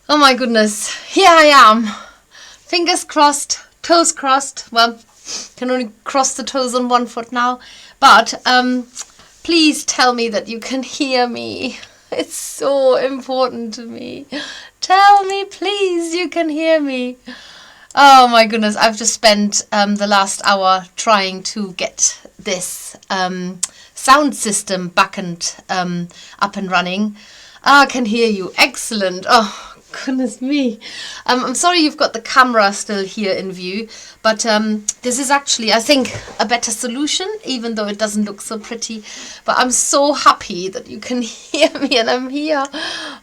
Oh my goodness, here I am. Fingers crossed, toes crossed. Well, can only cross the toes on one foot now. But please tell me that you can hear me. It's so important to me. Tell me, please, you can hear me. Oh my goodness, I've just spent the last hour trying to get this sound system back and up and running. I can hear you. Excellent. Oh, goodness me. I'm sorry you've got the camera still here in view, but this is actually, I think, a better solution, even though it doesn't look so pretty. But I'm so happy that you can hear me and I'm here.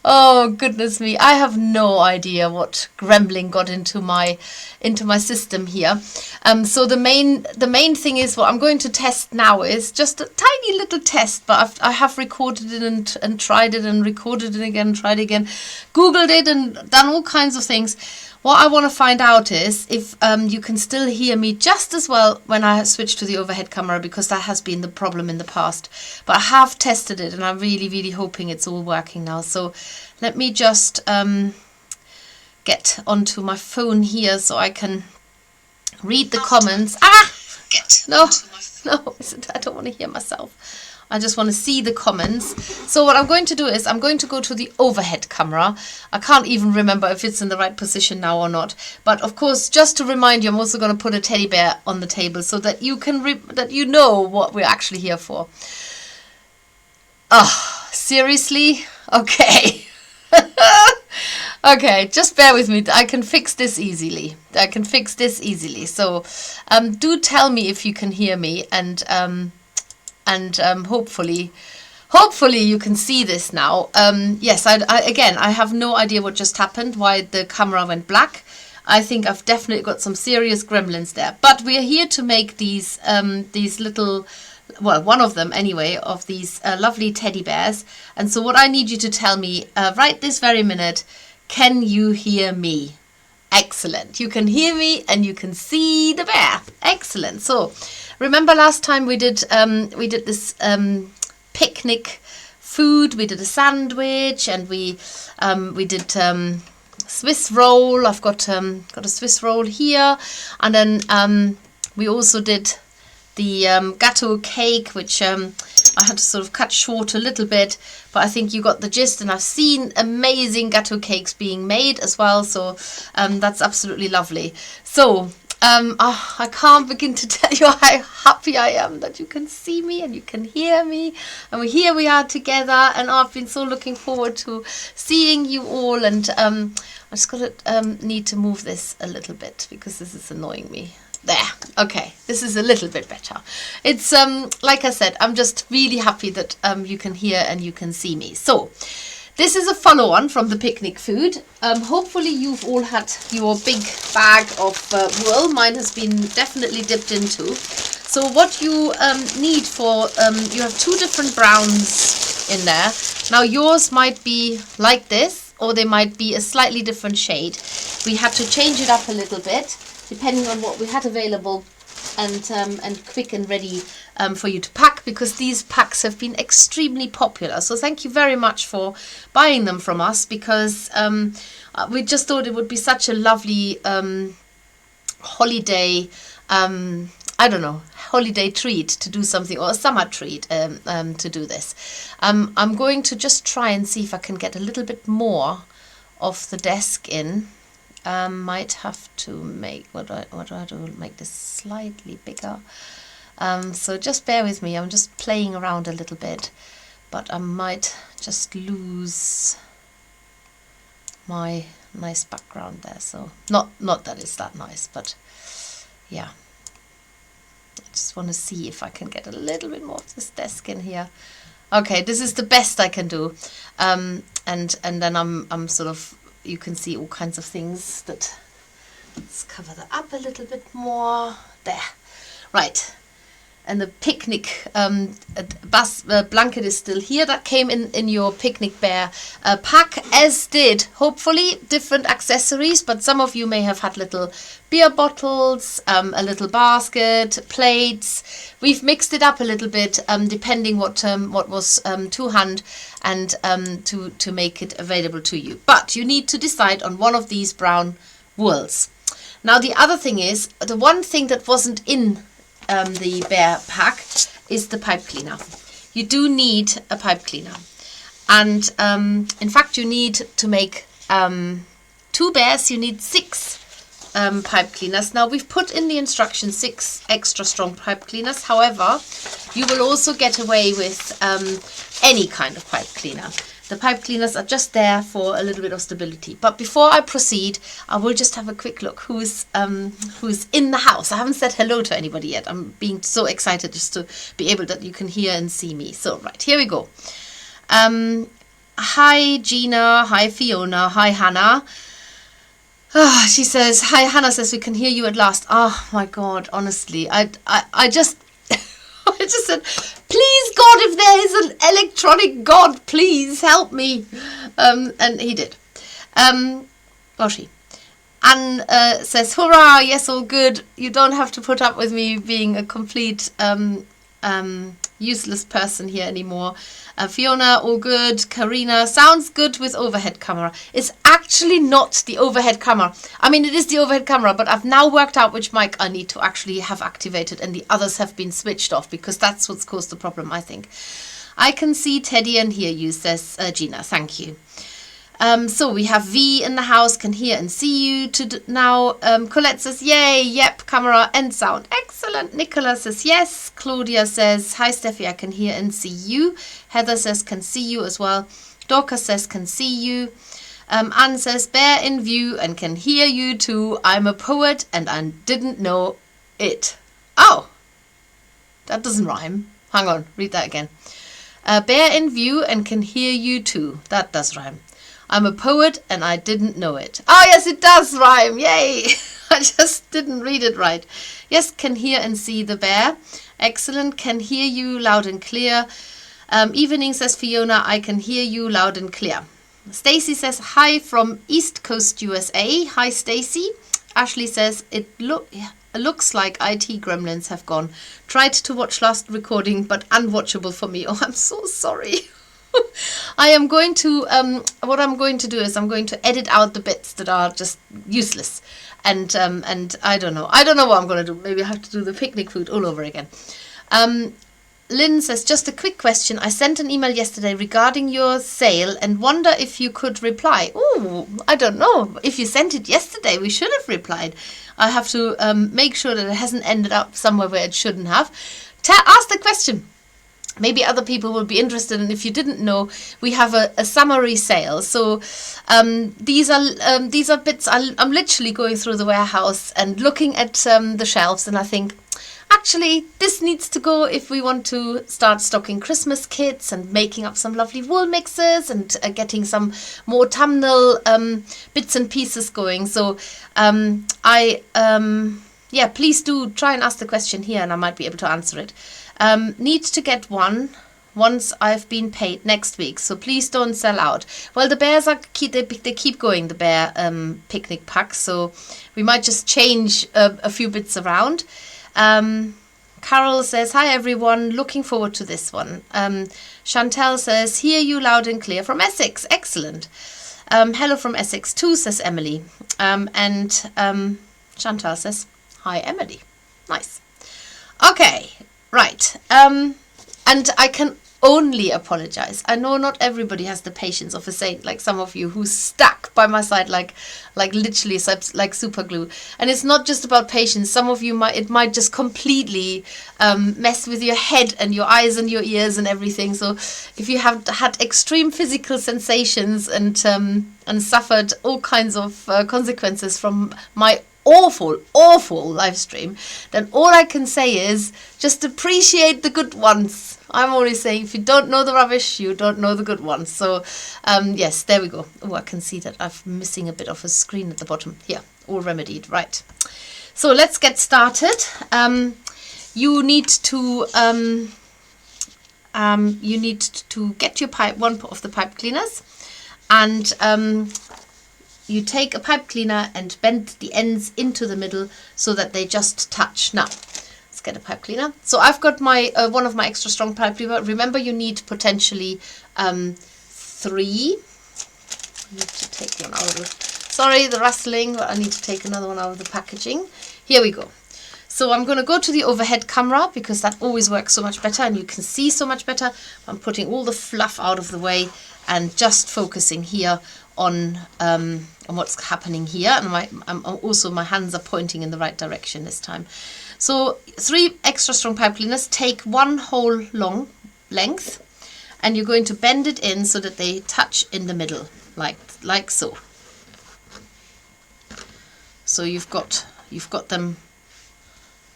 Oh, goodness me. I have no idea what gremlin got into my system here. So the main thing is what I'm going to test now is just a tiny little test, but I have recorded it and tried it and recorded it again, tried again, Googled it and done all kinds of things. What I want to find out is if you can still hear me just as well when I switch to the overhead camera, because that has been the problem in the past. But I have tested it and I'm really, really hoping it's all working now. So let me just get onto my phone here so I can read the comments. No, I don't want to hear myself. I just want to see the comments. So what I'm going to do is I'm going to go to the overhead camera. I can't even remember if it's in the right position now or not. But of course, just to remind you, I'm also going to put a teddy bear on the table so that you can that you know what we're actually here for. Oh, seriously? Okay. Okay, just bear with me. I can fix this easily. So do tell me if you can hear me, and hopefully you can see this now. Yes, I have no idea what just happened, why the camera went black. I think I've definitely got some serious gremlins there. But we are here to make these little, well, one of them anyway, of these lovely teddy bears. And so what I need you to tell me right this very minute, can you hear me? Excellent. You can hear me and you can see the bear. Excellent. So remember last time we did this picnic food. We did a sandwich and we did Swiss roll. I've got a Swiss roll here, and then we also did the gâteau cake, which I had to sort of cut short a little bit, but I think you got the gist, and I've seen amazing gâteau cakes being made as well, so that's absolutely lovely. So I can't begin to tell you how happy I am that you can see me and you can hear me, and here we are together, and I've been so looking forward to seeing you all. And I just got to need to move this a little bit because this is annoying me. There, okay, this is a little bit better. It's like I said, I'm just really happy that you can hear and you can see me. So this is a follow-on from the picnic food. Hopefully you've all had your big bag of wool. Mine has been definitely dipped into. So what you need for, you have two different browns in there. Now yours might be like this, or they might be a slightly different shade. We had to change it up a little bit, depending on what we had available, and quick and ready for you to pack, because these packs have been extremely popular. So thank you very much for buying them from us, because we just thought it would be such a lovely holiday, I don't know, holiday treat to do something, or a summer treat to do this. I'm going to just try and see if I can get a little bit more of the desk in. Might have to make, what do I do? Make this slightly bigger. So just bear with me. I'm just playing around a little bit, but I might just lose my nice background there. So not that it's that nice, but yeah. I just want to see if I can get a little bit more of this desk in here. Okay, this is the best I can do. And then I'm sort of, you can see all kinds of things. That, let's cover that up a little bit more. There. Right. the picnic blanket is still here. That came in your picnic bear pack, as did hopefully different accessories, but some of you may have had little beer bottles, a little basket, plates. We've mixed it up a little bit depending what was to hand, and to make it available to you. But you need to decide on one of these brown wools. Now the other thing is, the one thing that wasn't in the bear pack is the pipe cleaner. You do need a pipe cleaner, and in fact you need to make 2 bears. You need 6 pipe cleaners. Now we've put in the instructions 6 extra strong pipe cleaners. However, you will also get away with any kind of pipe cleaner. The pipe cleaners are just there for a little bit of stability. But before I proceed, I will just have a quick look who's in the house. I haven't said hello to anybody yet. I'm being so excited just to be able that you can hear and see me. So right, here we go. Hi Gina, hi Fiona, hi Hannah. She says, hi Hannah says, we can hear you at last. Oh my God, honestly, I just I just said, please God, if there is an electronic God, please help me. And he did. Or she. Anne says, hurrah, yes, all good. You don't have to put up with me being a complete useless person here anymore. Fiona, all good. Karina, sounds good with overhead camera. It's actually not the overhead camera. I mean, it is the overhead camera, but I've now worked out which mic I need to actually have activated, and the others have been switched off, because that's what's caused the problem, I think. I can see Teddy and hear you, says Gina. Thank you. So we have V in the house, can hear and see you now. Colette says, yay, yep, camera and sound. Excellent. Nicola says, yes. Claudia says, hi, Steffi, I can hear and see you. Heather says, can see you as well. Dorcas says, can see you. Anne says, bear in view and can hear you too. I'm a poet and I didn't know it. Oh, that doesn't rhyme. Hang on, read that again. Bear in view and can hear you too. That does rhyme. I'm a poet and I didn't know it. Oh, yes, it does rhyme. Yay. I just didn't read it right. Yes, can hear and see the bear. Excellent. Can hear you loud and clear. Evening, says Fiona. I can hear you loud and clear. Stacy says, hi from East Coast, USA. Hi, Stacy. Ashley says, it looks like IT gremlins have gone. Tried to watch last recording, but unwatchable for me. Oh, I'm so sorry. I am going to, what I'm going to do is I'm going to edit out the bits that are just useless. And I don't know. I don't know what I'm going to do. Maybe I have to do the picnic food all over again. Lynn says, just a quick question. I sent an email yesterday regarding your sale and wonder if you could reply. Oh, I don't know. If you sent it yesterday, we should have replied. I have to make sure that it hasn't ended up somewhere where it shouldn't have. Ask the question. Maybe other people will be interested, and if you didn't know, we have a summary sale. So these are bits. I'm literally going through the warehouse and looking at the shelves, and I think, actually, this needs to go if we want to start stocking Christmas kits and making up some lovely wool mixes and getting some more autumnal bits and pieces going. So yeah, please do try and ask the question here, and I might be able to answer it. Need to get one once I've been paid next week, so please don't sell out. Well, the bears they keep going, the bear picnic packs, so we might just change a few bits around. Carol says, hi everyone, looking forward to this one. Chantel says, hear you loud and clear from Essex. Excellent. Hello from Essex too, says Emily. And Chantal says, hi Emily. Nice. Okay. Right, and I can only apologize. I know not everybody has the patience of a saint, like some of you, who's stuck by my side like literally like super glue. And it's not just about patience. Some of you might just completely mess with your head and your eyes and your ears and everything. So if you have had extreme physical sensations and suffered all kinds of consequences from my awful live stream, then all I can say is just appreciate the good ones. I'm always saying, if you don't know the rubbish, you don't know the good ones. So yes, there we go. Oh, I can see that I'm missing a bit of a screen at the bottom. Here, all remedied. Right, so let's get started. you need to get your one of the pipe cleaners, and you take a pipe cleaner and bend the ends into the middle so that they just touch. Now, let's get a pipe cleaner. So I've got my one of my extra strong pipe cleaner. Remember, you need potentially 3. I need to take one out of the, sorry, the rustling, but I need to take another one out of the packaging. Here we go. So I'm going to go to the overhead camera because that always works so much better and you can see so much better. I'm putting all the fluff out of the way and just focusing here on what's happening here. And my hands are pointing in the right direction this time. So 3 extra strong pipe cleaners, take 1 whole long length, and you're going to bend it in so that they touch in the middle, like so. So you've got them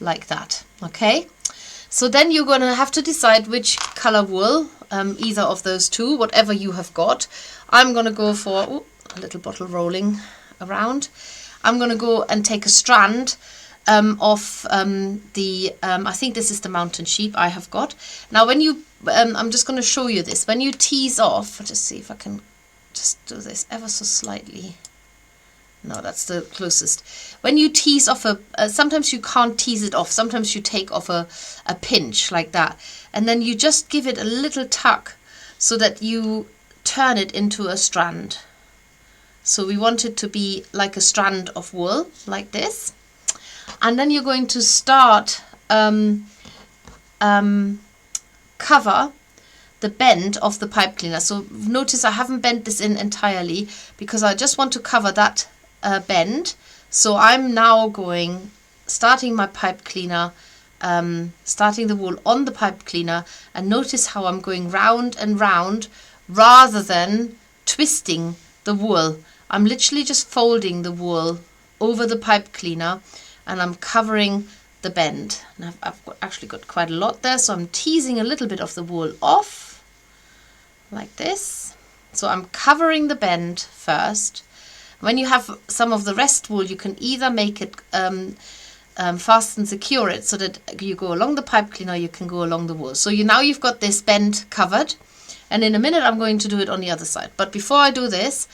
like that. Okay, so then you're going to have to decide which color wool, either of those 2, whatever you have got. I'm going to go for a little bottle rolling around. I'm going to go and take a strand of I think this is the mountain sheep I have got. Now when you I'm just going to show you this. When you tease off, just see if I can just do this ever so slightly. No, that's the closest. When you tease off sometimes you can't tease it off. Sometimes you take off a pinch like that. And then you just give it a little tug so that you turn it into a strand. So we want it to be like a strand of wool, like this. And then you're going to start cover the bend of the pipe cleaner. So notice I haven't bent this in entirely because I just want to cover that bend. So I'm now starting my pipe cleaner, starting the wool on the pipe cleaner, and notice how I'm going round and round rather than twisting the wool. I'm literally just folding the wool over the pipe cleaner and I'm covering the bend. And I've actually got quite a lot there, so I'm teasing a little bit of the wool off like this. So I'm covering the bend first. When you have some of the rest wool, you can either make it fast and secure it so that you go along the pipe cleaner, you can go along the wool. So now you've got this bend covered, and in a minute I'm going to do it on the other side. But before I do this,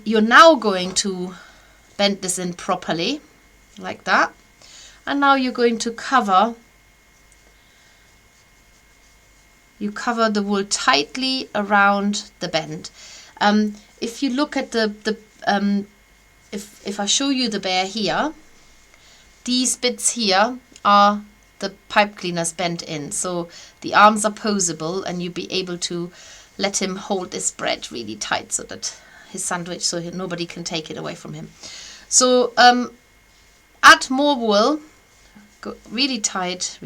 you're now going to bend this in properly like that, and now you're going to cover the wool tightly around the bend. If you look at if I show you the bear here, these bits here are the pipe cleaners bent in, so the arms are posable and you'll be able to let him hold this bread really tight so that his sandwich, so nobody can take it away from him. So add more wool, go really tight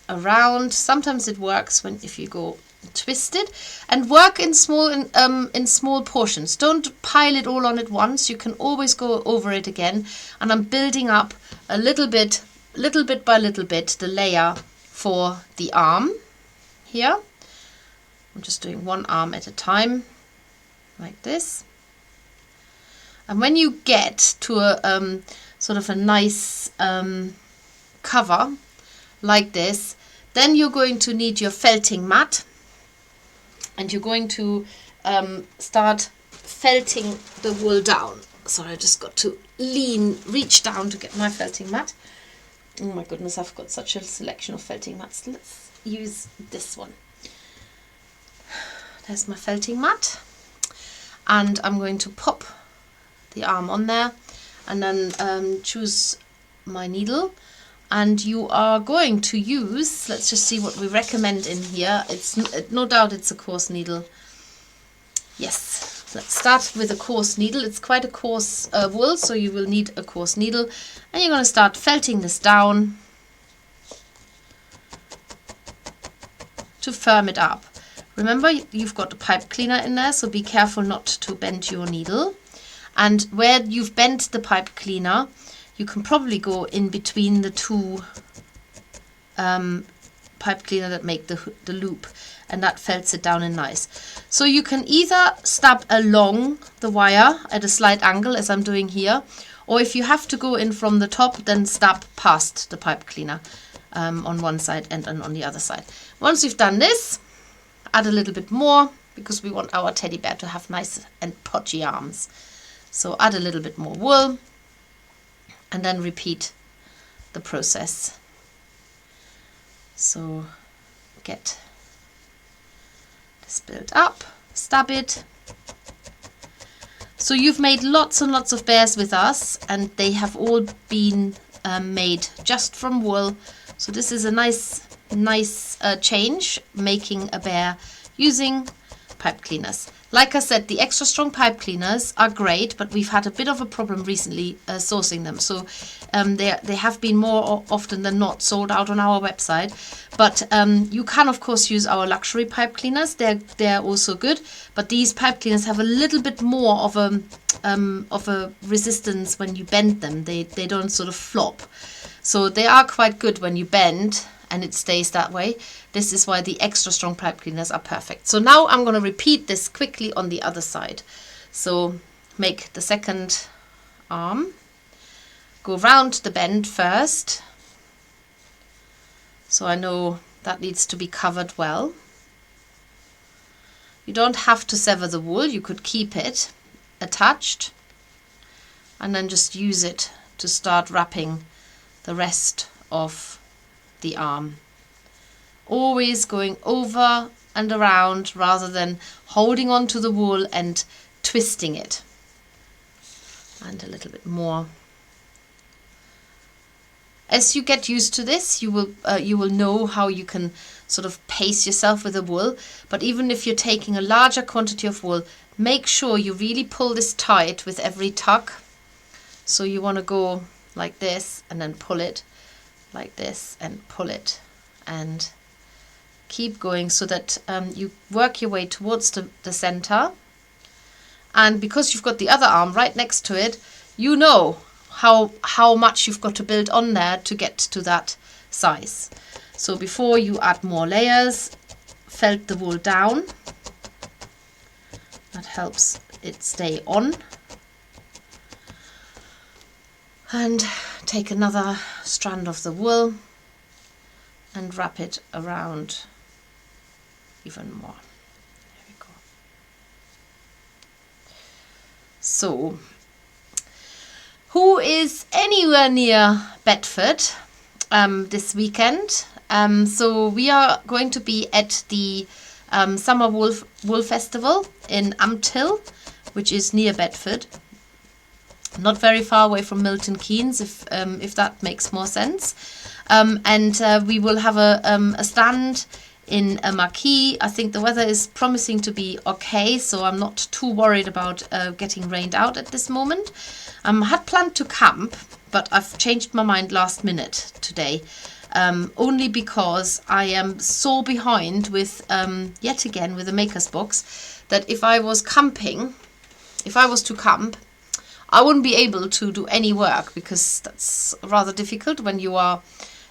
around. Sometimes it works if you go twisted, and work in small portions. Don't pile it all on at once. You can always go over it again, and I'm building up a little bit by little bit the layer for the arm here. I'm just doing one arm at a time like this. And when you get to a sort of a nice cover like this, then you're going to need your felting mat, and you're going to start felting the wool down. Sorry, I just got to reach down to get my felting mat. Oh my goodness, I've got such a selection of felting mats. Let's use this one. There's my felting mat, and I'm going to pop the arm on there, and then choose my needle. And you are going to use, let's just see what we recommend in here. It's no doubt it's a coarse needle. Yes, let's start with a coarse needle. It's quite a coarse wool, so you will need a coarse needle. And you're going to start felting this down to firm it up. Remember, you've got a pipe cleaner in there, so be careful not to bend your needle. And where you've bent the pipe cleaner, you can probably go in between the 2 pipe cleaner that make the loop, and that felts it down in nice. So you can either stab along the wire at a slight angle, as I'm doing here, Or if you have to go in from the top, then stab past the pipe cleaner on one side and on the other side. Once you've done this, add a little bit more because we want our teddy bear to have nice and podgy arms. So add a little bit more wool and then repeat the process. So get this built up, stab it. So you've made lots and lots of bears with us, and they have all been made just from wool. So this is a nice change, making a bear using pipe cleaners. Like I said, the extra strong pipe cleaners are great, but we've had a bit of a problem recently sourcing them. So they have been more often than not sold out on our website. But you can of course use our luxury pipe cleaners. They're also good. But these pipe cleaners have a little bit more of a resistance when you bend them. They don't sort of flop. So they are quite good when you bend, and it stays that way. This is why the extra strong pipe cleaners are perfect. So now I'm going to repeat this quickly on the other side. So make the second arm, go round the bend first. So I know that needs to be covered well. You don't have to sever the wool, you could keep it attached and then just use it to start wrapping the rest of the arm. Always going over and around rather than holding on to the wool and twisting it. And a little bit more. As you get used to this, you will know how you can sort of pace yourself with the wool. But even if you're taking a larger quantity of wool, make sure you really pull this tight with every tuck. So you want to go like this and then pull it like this and pull it and keep going so that you work your way towards the center. And because you've got the other arm right next to it, you know how much you've got to build on there to get to that size. So before you add more layers, felt the wool down. That helps it stay on. And take another strand of the wool and wrap it around even more. There we go. So, who is anywhere near Bedford this weekend? So we are going to be at the Summer Wool Festival in Ampthill, which is near Bedford. Not very far away from Milton Keynes, if that makes more sense. And we will have a stand in a marquee. I think the weather is promising to be okay, so I'm not too worried about getting rained out at this moment. I had planned to camp, but I've changed my mind last minute today. Only because I am so behind with, yet again, with the Maker's Box, that if I was to camp, I wouldn't be able to do any work, because that's rather difficult when you are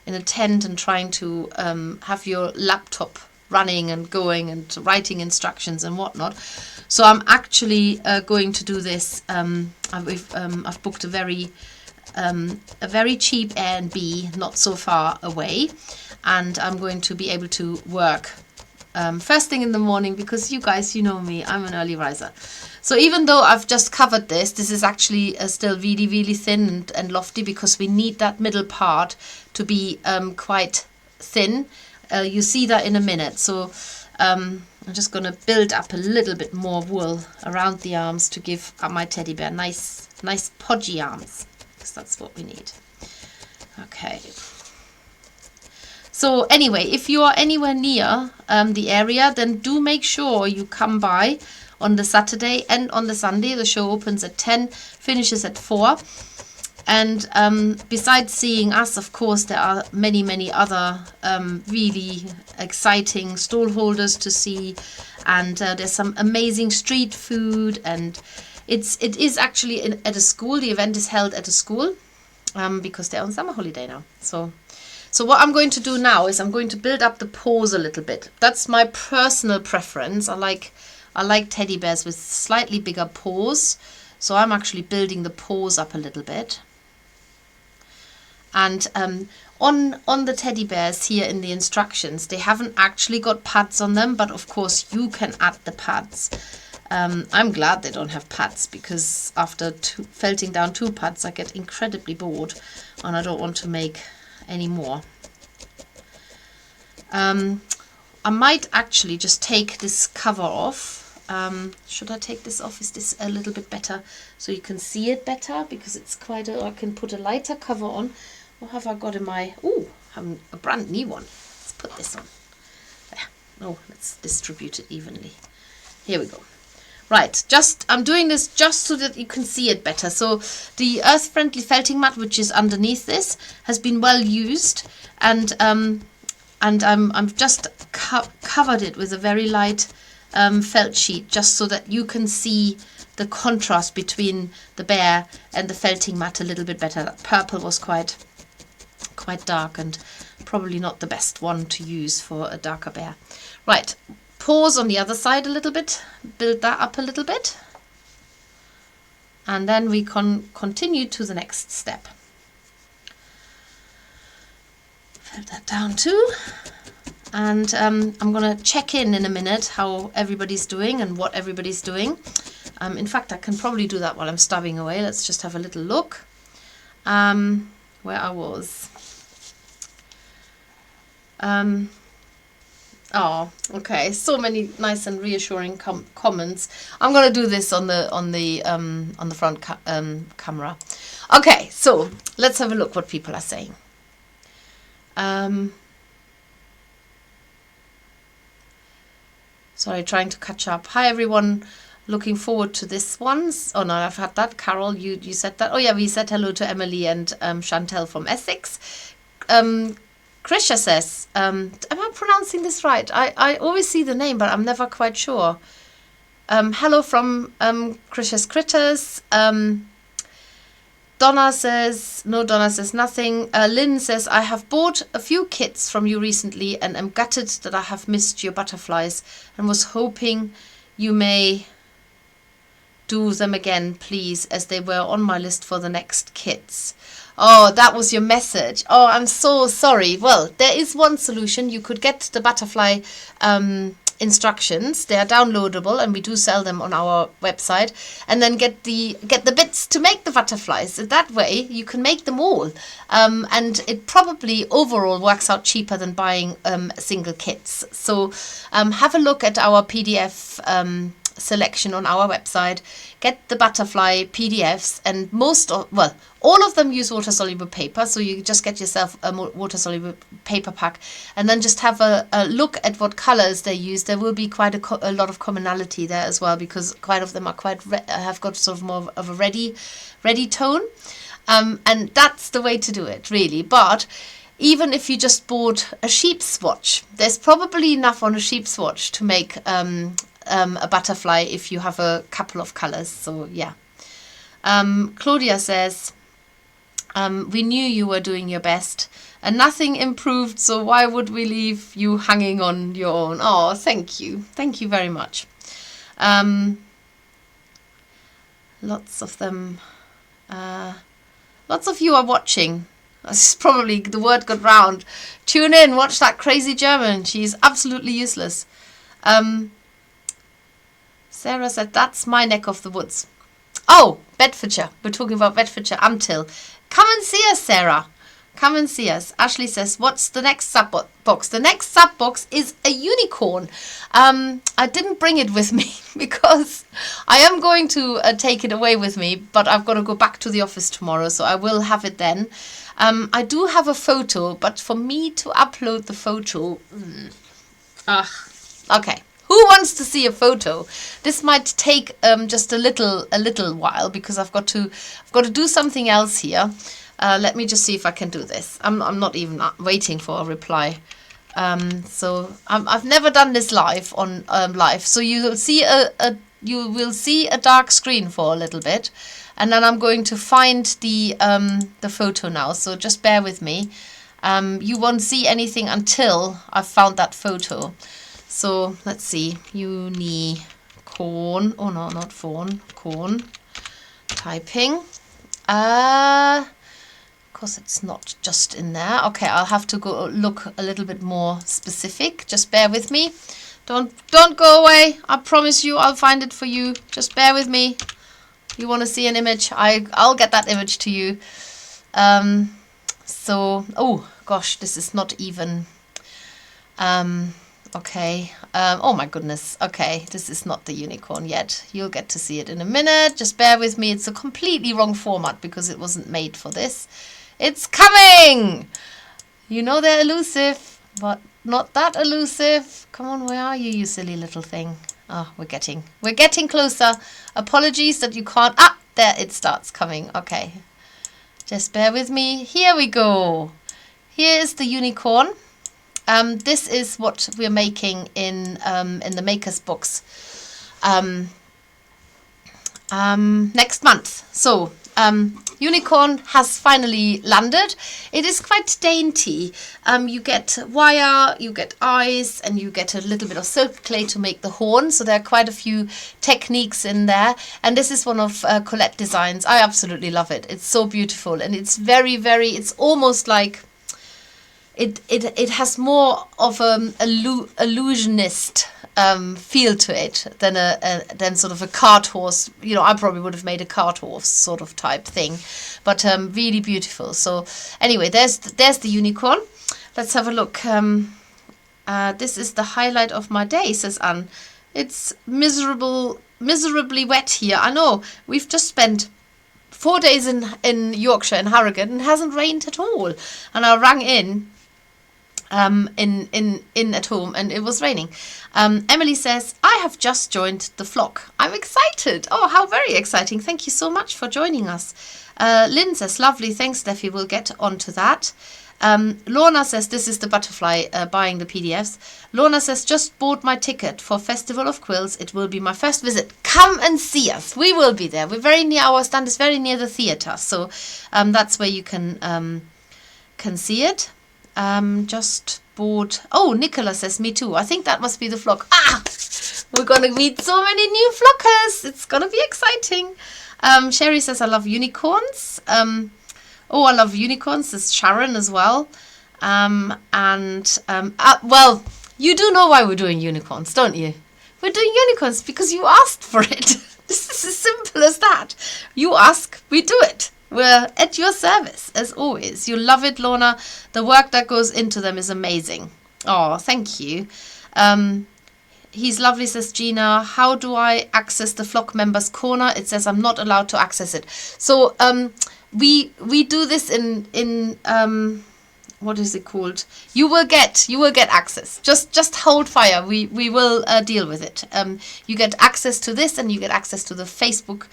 in a tent and trying to have your laptop running and going and writing instructions and whatnot. So I'm actually going to do this. I've booked a very cheap Airbnb not so far away, and I'm going to be able to work first thing in the morning, because you guys, you know me, I'm an early riser. So even though I've just covered this is actually still really, really thin and lofty, because we need that middle part to be quite thin. You see that in a minute. So I'm just going to build up a little bit more wool around the arms to give my teddy bear nice podgy arms, because that's what we need. Okay. So anyway, if you are anywhere near the area, then do make sure you come by on the Saturday and on the Sunday. The show opens at 10, finishes at 4. And besides seeing us, of course, there are many, many other really exciting stall holders to see. And there's some amazing street food. And it is actually at a school. The event is held at a school because they're on summer holiday now. So what I'm going to do now is I'm going to build up the paws a little bit. That's my personal preference. I like teddy bears with slightly bigger paws. So I'm actually building the paws up a little bit. And on the teddy bears here in the instructions, they haven't actually got pads on them, but of course you can add the pads. I'm glad they don't have pads, because after felting down 2 pads I get incredibly bored and I don't want to make any more. I might actually just take this cover off. Should I take this off? Is this a little bit better so you can see it better? Because it's quite I can put a lighter cover on. What have I got in my... Oh, I'm a brand new one. Let's put this on. There. Oh, let's distribute it evenly. Here we go. Right, I'm doing this just so that you can see it better. So the earth-friendly felting mat, which is underneath this, has been well used, and I've just covered it with a very light felt sheet, just so that you can see the contrast between the bear and the felting mat a little bit better. That purple was quite dark and probably not the best one to use for a darker bear. Right, paws on the other side a little bit, build that up a little bit, and then we can continue to the next step. Felt that down too. And I'm going to check in a minute how everybody's doing and what everybody's doing. In fact, I can probably do that while I'm stubbing away. Let's just have a little look where I was. Oh, okay. So many nice and reassuring comments. I'm going to do this on the front camera. Okay, so let's have a look what people are saying. Sorry, trying to catch up. Hi everyone, looking forward to this one. Oh no, I've had that. Carol, you said that. Oh yeah, we said hello to Emily and Chantel from Essex. Krisha says, am I pronouncing this right? I always see the name, but I'm never quite sure. Hello from Krisha's Critters. Donna says nothing. Lynn says, I have bought a few kits from you recently and am gutted that I have missed your butterflies and was hoping you may do them again, please, as they were on my list for the next kits. Oh, that was your message. Oh, I'm so sorry. Well, there is one solution. You could get the butterfly instructions. They are downloadable and we do sell them on our website, and then get the bits to make the butterflies. That way you can make them all, and it probably overall works out cheaper than buying single kits. So have a look at our PDF selection on our website, get the butterfly PDFs, and all of them use water soluble paper, so you just get yourself a water soluble paper pack and then just have a look at what colors they use. There will be quite a lot of commonality there as well, because quite of them are have got sort of more of a ready tone, and that's the way to do it really. But even if you just bought a sheep swatch, there's probably enough on a sheep swatch to make a butterfly if you have a couple of colors. So yeah. Claudia says, we knew you were doing your best and nothing improved, so why would we leave you hanging on your own? Oh, thank you very much. Lots of them, lots of you are watching. That's probably the word got round. Tune in, watch that crazy German. She's absolutely useless. Sarah said, that's my neck of the woods. Oh, Bedfordshire. We're talking about Bedfordshire, Amtil. Come and see us, Sarah. Come and see us. Ashley says, what's the next sub box? The next sub box is a unicorn. I didn't bring it with me because I am going to take it away with me, but I've got to go back to the office tomorrow, so I will have it then. I do have a photo, but for me to upload the photo... Okay. Who wants to see a photo? This might take just a little while, because I've got to do something else here. Let me just see if I can do this. I'm not even waiting for a reply. So I've never done this live on live. So you will see a dark screen for a little bit, and then I'm going to find the photo now. So just bear with me. You won't see anything until I've found that photo. So let's see, unicorn, oh no, not fawn, corn. typing. Of course, it's not just in there. Okay, I'll have to go look a little bit more specific. Just bear with me. Don't go away. I promise you I'll find it for you. Just bear with me. You want to see an image? I'll get that image to you. So, oh gosh, this is not even... okay. Oh my goodness. Okay, this is not the unicorn yet. You'll get to see it in a minute. Just bear with me. It's a completely wrong format because it wasn't made for this. It's coming! You know they're elusive, but not that elusive. Come on, where are you, you silly little thing? Oh, we're getting closer. Apologies that you can't... Ah, there it starts coming. Okay. Just bear with me. Here we go. Here is the unicorn. This is what we're making in the Maker's Box next month. So, unicorn has finally landed. It is quite dainty. You get wire, you get eyes, and you get a little bit of silk clay to make the horn. So there are quite a few techniques in there. And this is one of Colette designs. I absolutely love it. It's so beautiful, and it's very, very. It's almost like it has more of illusionist feel to it than sort of a cart horse. You know, I probably would have made a cart horse sort of type thing, but really beautiful. So anyway, there's the unicorn. Let's have a look. This is the highlight of my day, says Anne. It's miserably wet here. I know, we've just spent 4 days in Yorkshire, in Harrogate, and it hasn't rained at all. And I rang in at home, and it was raining. Emily says, I have just joined the flock. I'm excited. Oh, how very exciting. Thank you so much for joining us. Lynn says, lovely. Thanks, Steffi. We'll get onto that. Lorna says, this is the butterfly buying the PDFs. Lorna says, just bought my ticket for Festival of Quills. It will be my first visit. Come and see us. We will be there. We're very near, our stand is very near the theatre. So that's where you can see it. Just bought... Oh, Nicola says, me too. I think that must be the flock. Ah! We're going to meet so many new flockers. It's going to be exciting. Sherry says, I love unicorns. Oh, I love unicorns. There's Sharon as well. Well, you do know why we're doing unicorns, don't you? We're doing unicorns because you asked for it. This is as simple as that. You ask, we do it. We're at your service, as always. You love it, Lorna. The work that goes into them is amazing. Oh, thank you. He's lovely, says Gina. How do I access the flock members corner? It says I'm not allowed to access it. So we do this in what is it called? You will get access. Just hold fire. We will deal with it. You get access to this, and you get access to the Facebook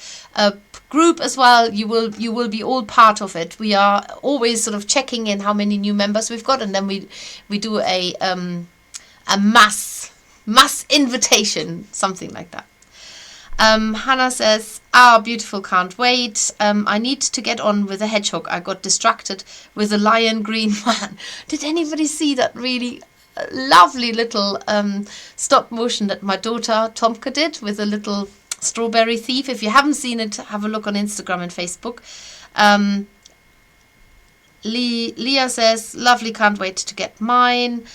group as well. You will be all part of it. We are always sort of checking in how many new members we've got, and then we do a mass invitation, something like that. Hannah says, beautiful, can't wait. I need to get on with the hedgehog. I got distracted with the lion green man. Did anybody see that really lovely little stop motion that my daughter Tomka did with a little strawberry thief? If you haven't seen it, have a look on Instagram and Facebook. Leah says, lovely, can't wait to get mine.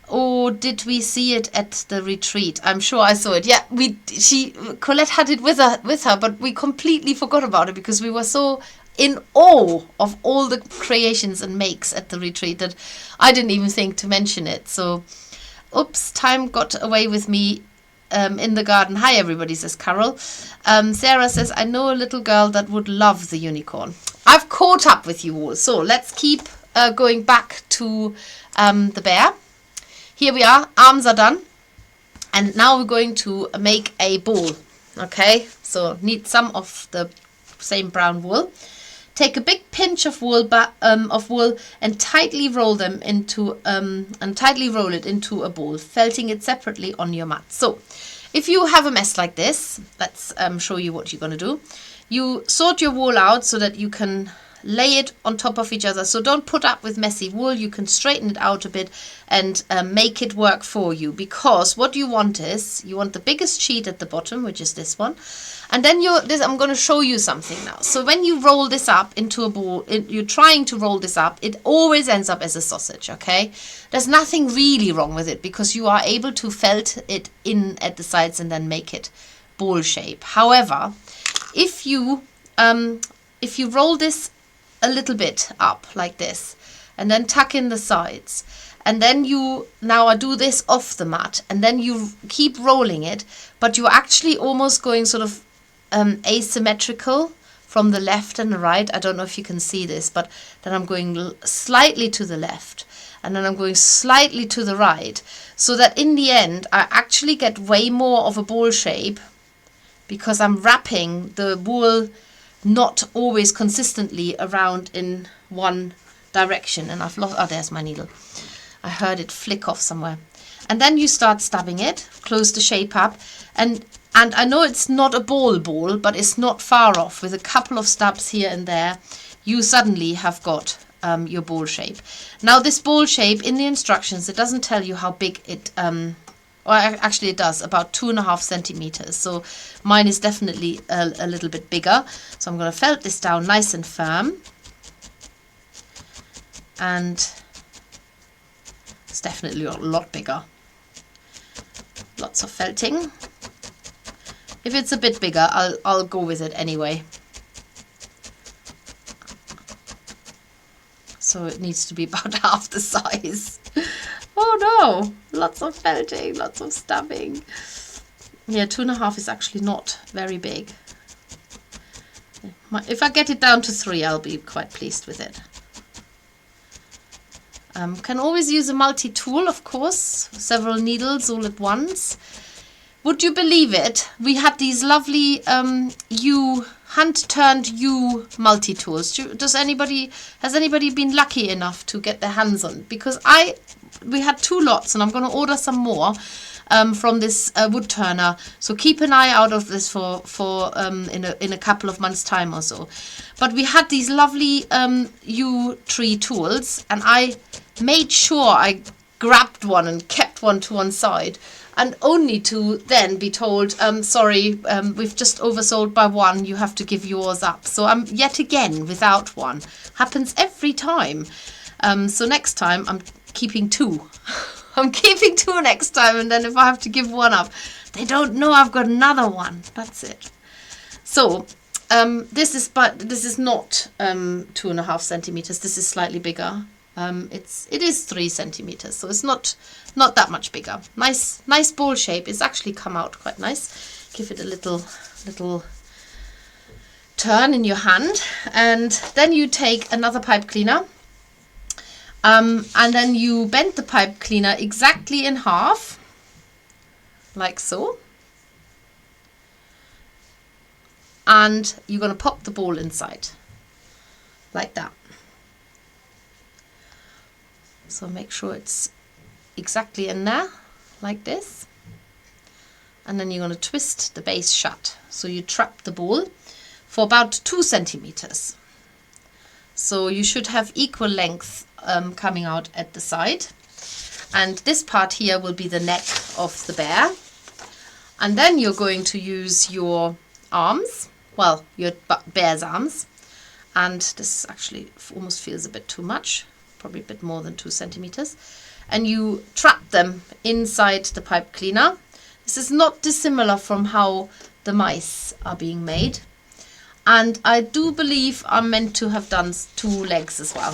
Or did we see it at the retreat? I'm sure I saw it. Yeah, Colette had it with her, but we completely forgot about it because we were so in awe of all the creations and makes at the retreat that I didn't even think to mention it. So, oops, time got away with me in the garden. Hi, everybody, says Carol. Sarah says, I know a little girl that would love the unicorn. I've caught up with you all. So let's keep going back to the bear. Here we are, arms are done, and now we're going to make a ball. Okay, so need some of the same brown wool. Take a big pinch of wool, and tightly roll it into a ball, felting it separately on your mat. So, if you have a mess like this, let's show you what you're going to do. You sort your wool out so that you can lay it on top of each other. So don't put up with messy wool. You can straighten it out a bit and make it work for you, because what you want is, you want the biggest sheet at the bottom, which is this one. And then I'm going to show you something now. So when you roll this up into a ball, you're trying to roll this up, it always ends up as a sausage, okay? There's nothing really wrong with it, because you are able to felt it in at the sides and then make it ball shape. However, if you roll this a little bit up like this, and then tuck in the sides, and then you now do this off the mat, and then you keep rolling it, but you're actually almost going sort of asymmetrical from the left and the right. I don't know if you can see this, but then I'm going slightly to the left, and then I'm going slightly to the right, so that in the end I actually get way more of a ball shape, because I'm wrapping the wool not always consistently around in one direction. And I've lost, oh, there's my needle. I heard it flick off somewhere. And then you start stabbing it, close the shape up, and I know it's not a ball, but it's not far off. With a couple of stabs here and there, you suddenly have got your ball shape. Now this ball shape, in the instructions, it doesn't tell you how big it, or actually it does, about 2.5 centimeters. So mine is definitely a little bit bigger. So I'm going to felt this down nice and firm. And it's definitely a lot bigger. Lots of felting. If it's a bit bigger, I'll go with it anyway. So it needs to be about half the size. Oh no, lots of felting, lots of stabbing. Yeah, 2.5 is actually not very big. If I get it down to 3, I'll be quite pleased with it. Can always use a multi-tool, of course, several needles all at once. Would you believe it? We had these lovely hand-turned U multi-tools. Has anybody been lucky enough to get their hands on? Because we had 2 lots, and I'm going to order some more from this wood turner. So keep an eye out of this for in a couple of months' time or so. But we had these lovely U-tree tools, and I made sure I grabbed one and kept one to one side, and only to then be told, sorry, we've just oversold by 1, you have to give yours up. So I'm yet again without one. Happens every time. So next time I'm keeping 2. I'm keeping 2 next time, and then if I have to give 1 up, they don't know I've got another one. That's it. So this is not 2.5 centimeters. This is slightly bigger. It is 3 centimeters, so it's not that much bigger. Nice ball shape. It's actually come out quite nice. Give it a little turn in your hand, and then you take another pipe cleaner, and then you bend the pipe cleaner exactly in half, like so, and you're going to pop the ball inside, like that. So make sure it's exactly in there, like this. And then you're going to twist the base shut. So you trap the ball for about 2 centimeters. So you should have equal length coming out at the side. And this part here will be the neck of the bear. And then you're going to use your arms, well, your bear's arms. And this actually almost feels a bit too much. Probably a bit more than 2 centimeters, and you trap them inside the pipe cleaner. This is not dissimilar from how the mice are being made, and I do believe I'm meant to have done 2 legs as well.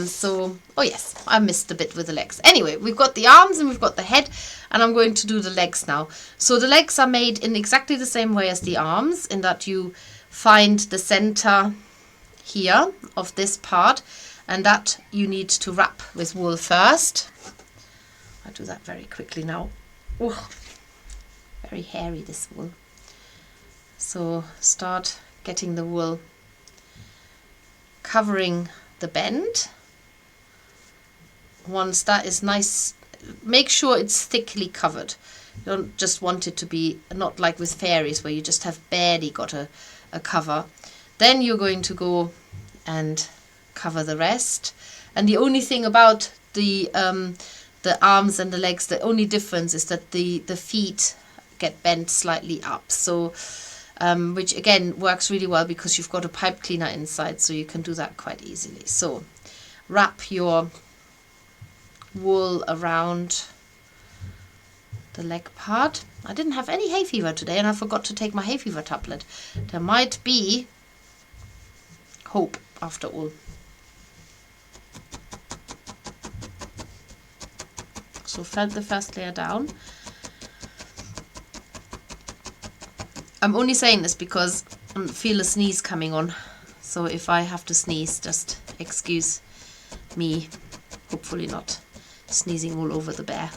So, oh yes, I missed a bit with the legs. Anyway, we've got the arms and we've got the head, and I'm going to do the legs now. So the legs are made in exactly the same way as the arms, in that you find the center here of this part, and that you need to wrap with wool first. I'll do that very quickly now. Ooh, very hairy, this wool. So start getting the wool covering the bend. Once that is nice, make sure it's thickly covered. You don't just want it to be, not like with fairies where you just have barely got a cover. Then you're going to go and cover the rest. And the only thing about the arms and the legs, the only difference is that the feet get bent slightly up. So which again works really well because you've got a pipe cleaner inside, so you can do that quite easily. So wrap your wool around the leg part. I didn't have any hay fever today, and I forgot to take my hay fever tablet. There might be hope after all. So felt the first layer down. I'm only saying this because I feel a sneeze coming on. So if I have to sneeze, just excuse me. Hopefully not sneezing all over the bear.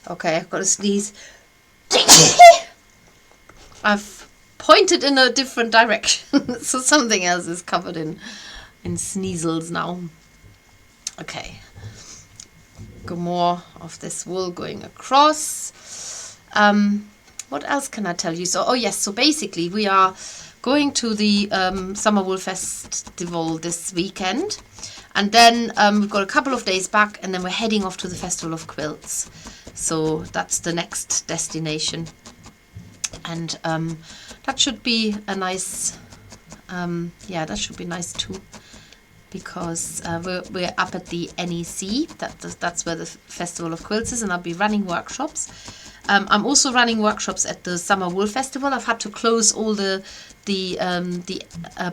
Okay, I've got to sneeze. I've pointed in a different direction. So something else is covered in sneezels now. Okay. Got more of this wool going across. What else can I tell you? So, oh yes, so basically we are going to the Summer Wool Festival this weekend, and then we've got a couple of days back, and then we're heading off to the Festival of Quilts. So that's the next destination, and that should be a nice, yeah, that should be nice too, because we're up at the NEC. That's where the Festival of Quilts is, and I'll be running workshops. I'm also running workshops at the Summer Wool Festival. I've had to close all the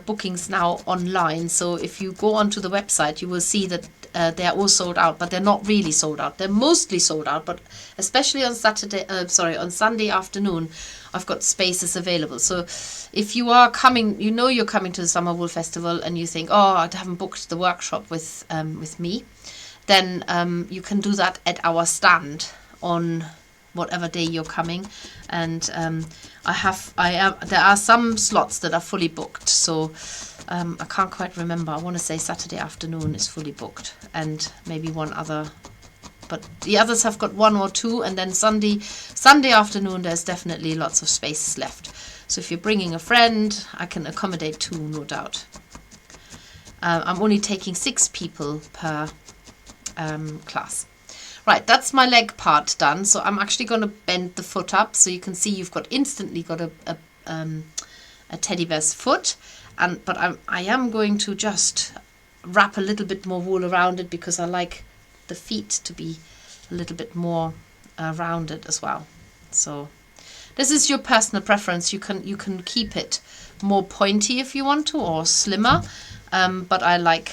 bookings now online. So if you go onto the website, you will see that they're all sold out, but they're not really sold out. They're mostly sold out, but especially on on Sunday afternoon, I've got spaces available. So if you are coming, you know you're coming to the Summer Wool Festival, and you think, oh, I haven't booked the workshop with me, then you can do that at our stand on whatever day you're coming. And there are some slots that are fully booked, so I can't quite remember. I want to say Saturday afternoon is fully booked, and maybe one other, but the others have got one or two, and then Sunday afternoon there's definitely lots of spaces left. So if you're bringing a friend, I can accommodate two, no doubt. I'm only taking 6 people per class. Right, that's my leg part done. So I'm actually going to bend the foot up, so you can see you've instantly got a teddy bear's foot. But I am going to just wrap a little bit more wool around it, because I like the feet to be a little bit more rounded as well. So this is your personal preference. You can keep it more pointy if you want to, or slimmer. But I like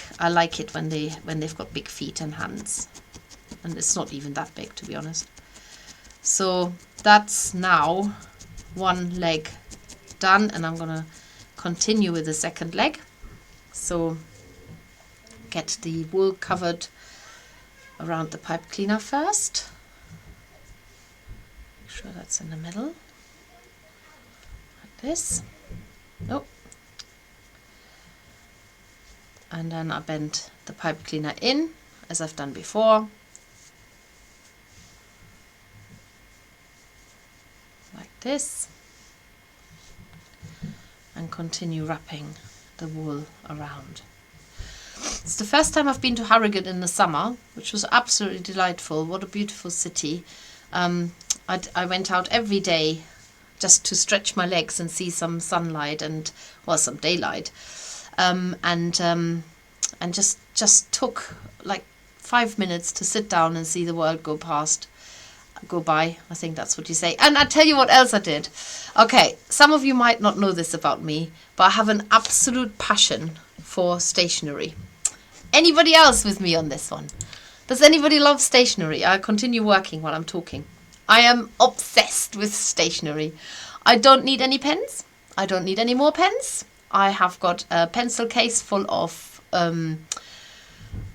it when they've got big feet and hands. And it's not even that big, to be honest. So that's now one leg done, and I'm gonna continue with the second leg. So get the wool covered around the pipe cleaner first. Make sure that's in the middle, like this. Oh. And then I bend the pipe cleaner in, as I've done before. Like this, and continue wrapping the wool around. It's the first time I've been to Harrogate in the summer, which was absolutely delightful. What a beautiful city. I went out every day just to stretch my legs and see some sunlight and, well, some daylight, and just took like 5 minutes to sit down and see the world go by. I think that's what you say. And I tell you what else I did. Okay, some of you might not know this about me, but I have an absolute passion for stationery. Anybody else with me on this one? Does anybody love stationery? I'll continue working while I'm talking. I am obsessed with stationery. I don't need any pens. I don't need any more pens. I have got a pencil case full of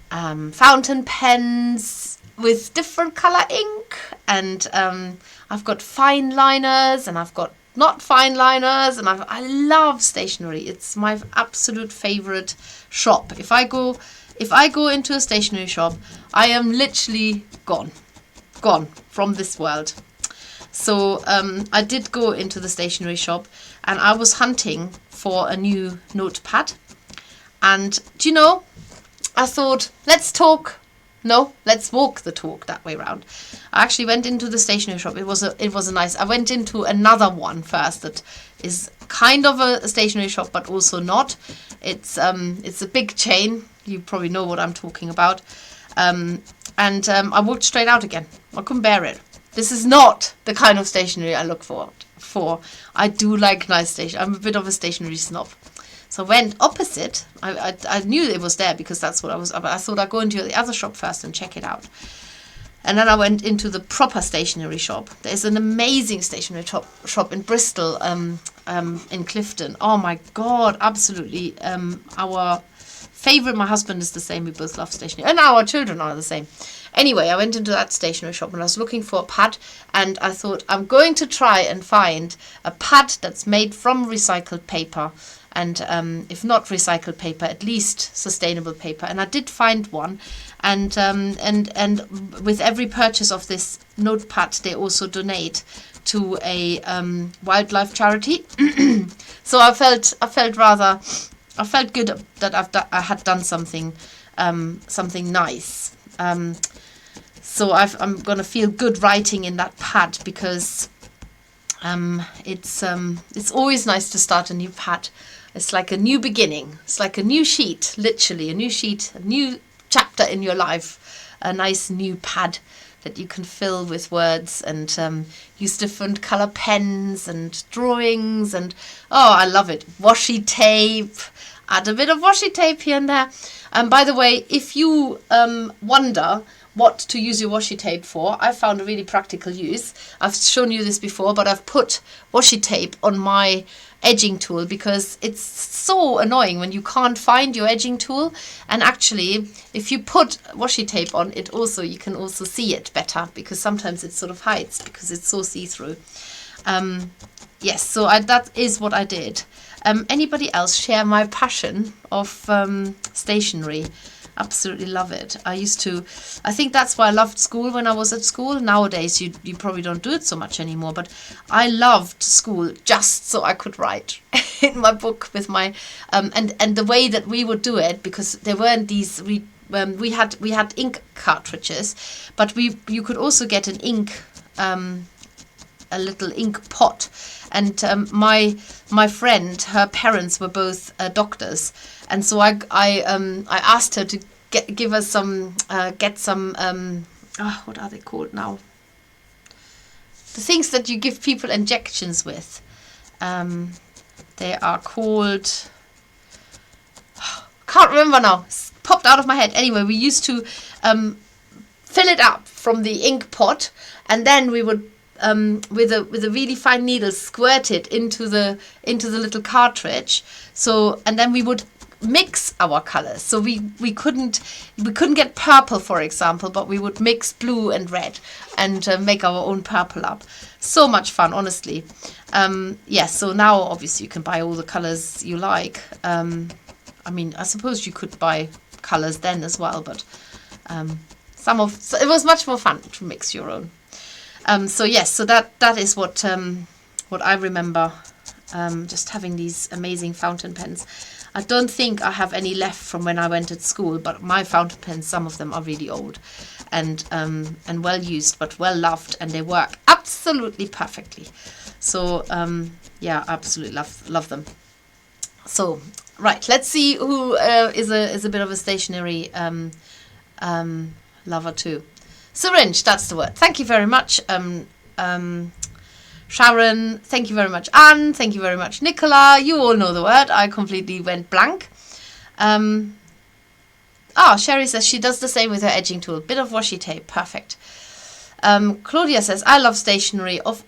fountain pens with different color ink, and I've got fine liners, and I've got not fine liners, and I love stationery. It's my absolute favorite shop. If I go into a stationery shop, I am literally gone from this world. So I did go into the stationery shop and I was hunting for a new notepad. And do you know, I thought, let's talk. No, let's walk the talk that way round. I actually went into the stationery shop. It was a nice. I went into another one first that is kind of a stationery shop, but also not. It's a big chain. You probably know what I'm talking about. And I walked straight out again. I couldn't bear it. This is not the kind of stationery I look for. I do like nice stationery. I'm a bit of a stationery snob. So I went opposite. I knew it was there because that's what I was. But I thought I'd go into the other shop first and check it out. And then I went into the proper stationery shop. There's an amazing stationery shop in Bristol, in Clifton. Oh my God, absolutely. Our favorite. My husband is the same. We both love stationery, and our children are the same. Anyway, I went into that stationery shop and I was looking for a pad, and I thought I'm going to try and find a pad that's made from recycled paper. And if not recycled paper, at least sustainable paper. And I did find one. And with every purchase of this notepad, they also donate to a wildlife charity. So I felt good that I had done something nice. So I'm gonna feel good writing in that pad because it's always nice to start a new pad. It's like a new beginning. It's like a new sheet, literally a new sheet, a new chapter in your life, a nice new pad that you can fill with words and use different color pens and drawings and I love it. Washi tape, add a bit of washi tape here and there. By the way, if you wonder what to use your washi tape for, I found a really practical use. I've shown you this before, but I've put washi tape on my edging tool because it's so annoying when you can't find your edging tool. And actually, if you put washi tape on it also, you can also see it better because sometimes it sort of hides because it's so see-through. Yes, so that is what I did. Anybody else share my passion of stationery? Absolutely love it. I think that's why I loved school when I was at school. Nowadays you probably don't do it so much anymore, but I loved school just so I could write in my book with my and the way that we would do it, because there weren't these we had ink cartridges, but you could also get an ink a little ink pot. And my friend, her parents were both doctors, and so I asked her to give us some what are they called now? The things that you give people injections with. They are called. Can't remember now. It's popped out of my head. Anyway, we used to fill it up from the ink pot, and then we would. With a really fine needle, squirt it into the little cartridge. So, and then we would mix our colors. So we couldn't get purple, for example, but we would mix blue and red and make our own purple up. So much fun, honestly. Yes. So now, obviously, you can buy all the colors you like. I mean, I suppose you could buy colors then as well, but it was much more fun to mix your own. So yes, so that is what I remember, just having these amazing fountain pens. I don't think I have any left from when I went at school, but my fountain pens, some of them are really old and well used, but well loved, and they work absolutely perfectly. So yeah, absolutely love them. So right, let's see who is a bit of a stationery lover too. Syringe, that's the word. Thank you very much, Sharon. Thank you very much, Anne. Thank you very much, Nicola. You all know the word. I completely went blank. Sherry says she does the same with her edging tool. Bit of washi tape. Perfect. Claudia says, I love stationery of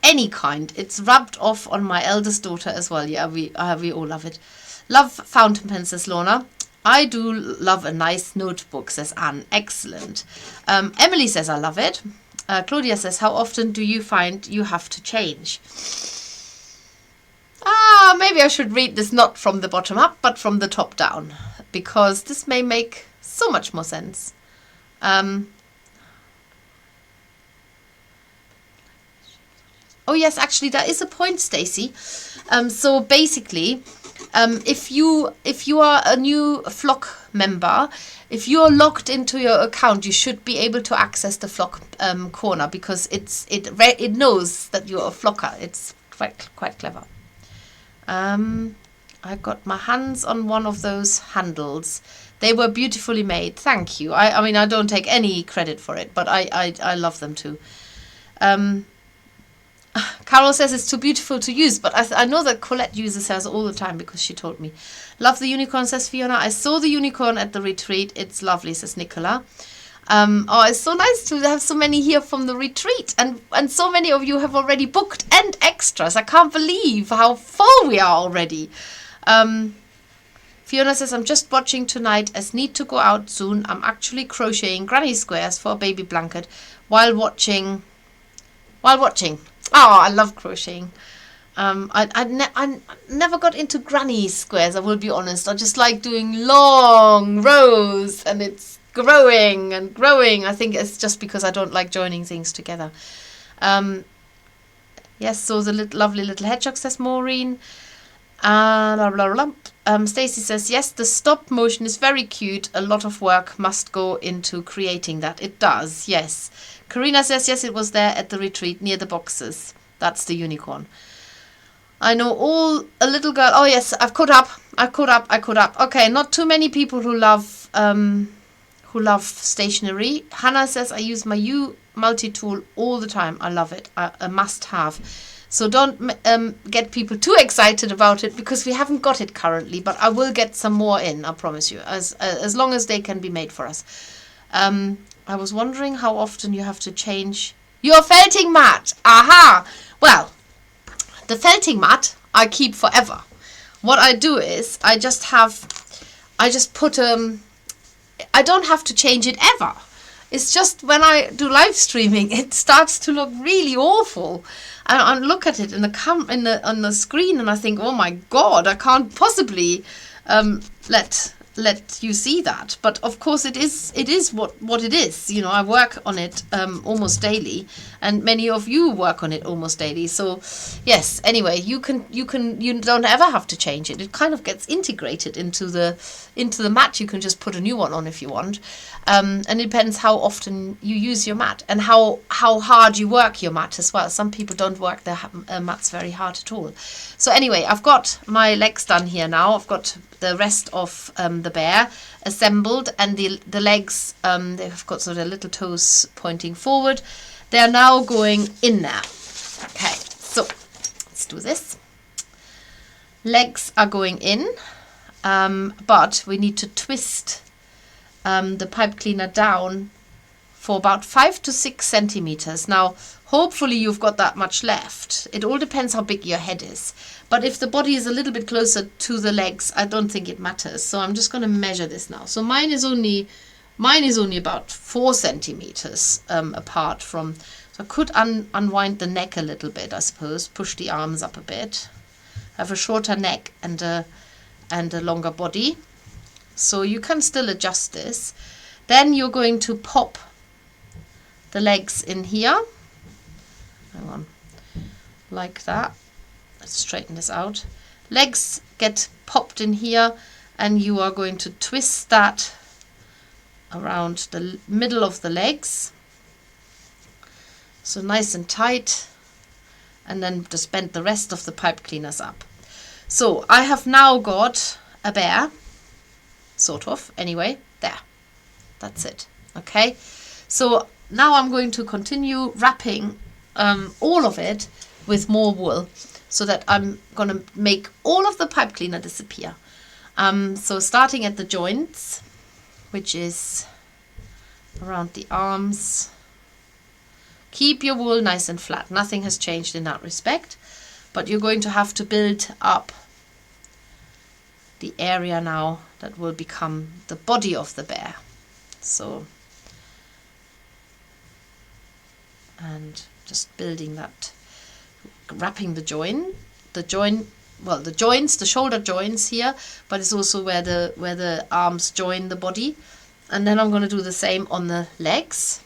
any kind. It's rubbed off on my eldest daughter as well. Yeah, we all love it. Love fountain pens, says Lorna. I do love a nice notebook, says Anne. Excellent. Emily says, I love it. Claudia says, how often do you find you have to change? Maybe I should read this not from the bottom up, but from the top down, because this may make so much more sense. Oh yes, actually that is a point, Stacy. So basically, if you are a new flock member, if you're logged into your account, you should be able to access the flock corner, because it knows that you're a flocker. It's quite clever. I got my hands on one of those handles. They were beautifully made. Thank you. I mean, I don't take any credit for it, but I love them too. Carol says it's too beautiful to use, but I know that Colette uses hers all the time because she told me. Love the unicorn, says Fiona. I saw the unicorn at the retreat. It's lovely, says Nicola. Oh, it's so nice to have so many here from the retreat, and so many of you have already booked, and extras. I can't believe how full we are already. Fiona says, I'm just watching tonight as need to go out soon. I'm actually crocheting granny squares for a baby blanket while watching. Oh, I love crocheting. I never got into granny squares, I will be honest. I just like doing long rows, and it's growing and growing. I think it's just because I don't like joining things together. Yes, so the lovely little hedgehog, says Maureen. Blah, blah, blah. Stacey says, yes, the stop motion is very cute. A lot of work must go into creating that. It does, yes. Karina says, yes, it was there at the retreat near the boxes. That's the unicorn. I know a little girl. Oh, yes, I've caught up. Okay, not too many people who love stationery. Hannah says, I use my U multi-tool all the time. I love it. A must-have. So don't get people too excited about it, because we haven't got it currently, but I will get some more in, I promise you, as long as they can be made for us. I was wondering how often you have to change your felting mat. Aha! Well, the felting mat I keep forever. What I do is I just put I don't have to change it ever. It's just when I do live streaming, it starts to look really awful. And I look at it on the screen, and I think, oh my God, I can't possibly let you see that. But of course it is what it is. You know, I work on it almost daily, and many of you work on it almost daily. So yes, anyway, you don't ever have to change it. It kind of gets integrated into the mat. You can just put a new one on if you want. And it depends how often you use your mat, and how hard you work your mat as well. Some people don't work their mats very hard at all. So anyway, I've got my legs done here now. I've got the rest of the bear assembled, and the legs, they've got sort of little toes pointing forward. They're now going in there. Okay, so let's do this. Legs are going in, but we need to twist the pipe cleaner down for about 5 to 6 centimeters. Now, hopefully you've got that much left. It all depends how big your head is. But if the body is a little bit closer to the legs, I don't think it matters. So I'm just going to measure this now. So mine is only about 4 centimeters apart from. So I could unwind the neck a little bit, I suppose. Push the arms up a bit. Have a shorter neck and a longer body. So you can still adjust this. Then you're going to pop the legs in here. Hang on. Like that. Let's straighten this out. Legs get popped in here, and you are going to twist that around the middle of the legs. So nice and tight. And then just bend the rest of the pipe cleaners up. So I have now got a bear. Sort of, anyway, there. That's it. Okay, so now I'm going to continue wrapping all of it with more wool, so that I'm going to make all of the pipe cleaner disappear. So starting at the joints, which is around the arms. Keep your wool nice and flat. Nothing has changed in that respect, but you're going to have to build up the area now that will become the body of the bear. So, and just building that, wrapping the joints, the shoulder joints here, but it's also where the arms join the body. And then I'm going to do the same on the legs.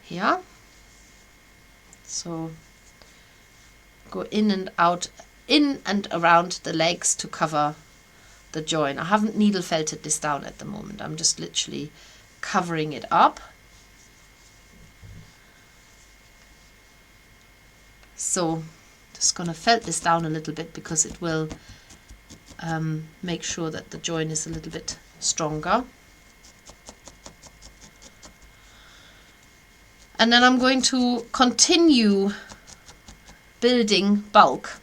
here. So go in and out, in and around the legs to cover the join. I haven't needle felted this down at the moment. I'm just literally covering it up. So just going to felt this down a little bit because it will make sure that the join is a little bit stronger. And then I'm going to continue building bulk.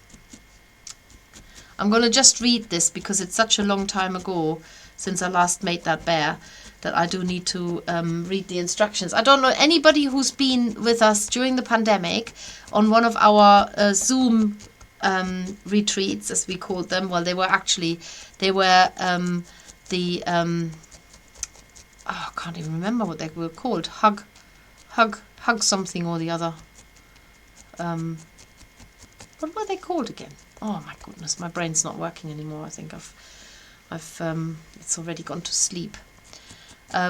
I'm going to just read this because it's such a long time ago since I last made that bear that I do need to read the instructions. I don't know anybody who's been with us during the pandemic on one of our Zoom retreats, as we called them. Well, they were I can't even remember what they were called. Hug something or the other. What were they called again? Oh my goodness, my brain's not working anymore. I think it's already gone to sleep.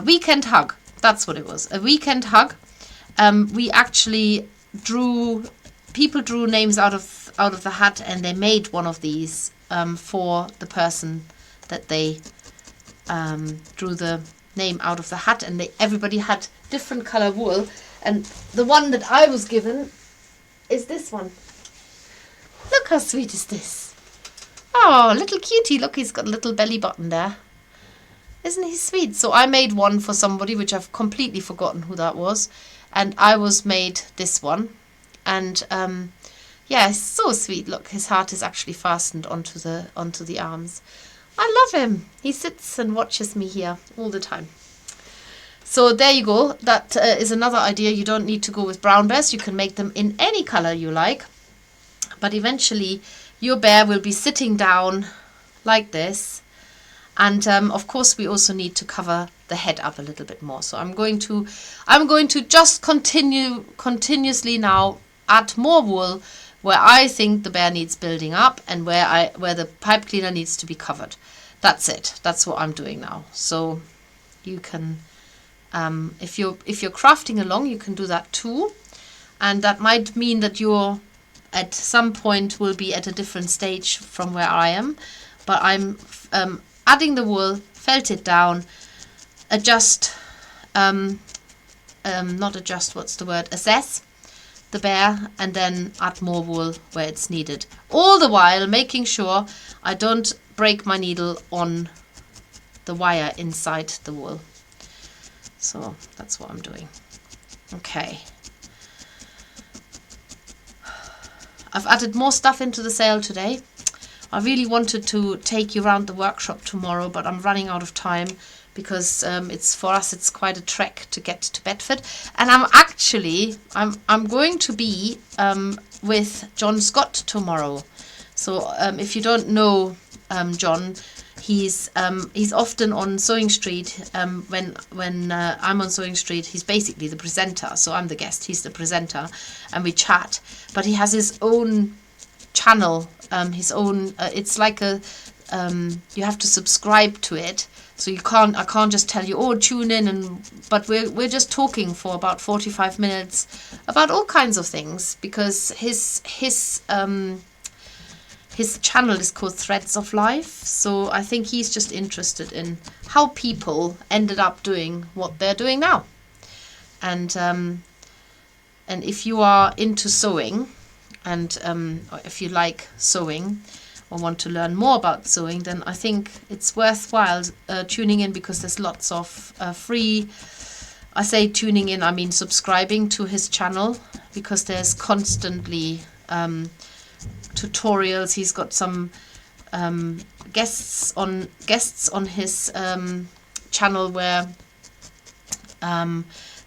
Weekend hug. That's what it was. A weekend hug. We actually people drew names out of the hat, and they made one of these for the person that they drew the name out of the hat, and everybody had different color wool, and the one that I was given is this one. Look how sweet is this. Oh, little cutie. Look, he's got a little belly button there. Isn't he sweet? So I made one for somebody, which I've completely forgotten who that was, and I was made this one. And yeah, it's so sweet. Look, his heart is actually fastened onto the arms. I love him. He sits and watches me here all the time. So there you go. That is another idea. You don't need to go with brown bears. You can make them in any color you like. But eventually your bear will be sitting down like this. And of course we also need to cover the head up a little bit more. So I'm going to just continuously now add more wool where I think the bear needs building up and where the pipe cleaner needs to be covered. That's it. That's what I'm doing now. So you can, if you're crafting along, you can do that too. And that might mean that you're at some point will be at a different stage from where I am. But I'm adding the wool, felt it down, adjust, not adjust, what's the word, assess the bear, and then add more wool where it's needed. All the while making sure I don't break my needle on the wire inside the wool. So that's what I'm doing. Okay. I've added more stuff into the sale today. I really wanted to take you around the workshop tomorrow, but I'm running out of time because it's quite a trek to get to Bedford. And I'm going to be with John Scott tomorrow. So if you don't know John, he's often on Sewing Street. When I'm on Sewing Street, he's basically the presenter. So I'm the guest, he's the presenter, and we chat. But he has his own channel, it's like a you have to subscribe to it, so I can't just tell you, oh, tune in, but we're just talking for about 45 minutes about all kinds of things, because his channel is called Threads of Life. So I think he's just interested in how people ended up doing what they're doing now. And if you are into sewing, and if you like sewing or want to learn more about sewing, then I think it's worthwhile tuning in, because there's lots of free, I say tuning in, I mean subscribing to his channel, because there's constantly tutorials. He's got some guests on his channel where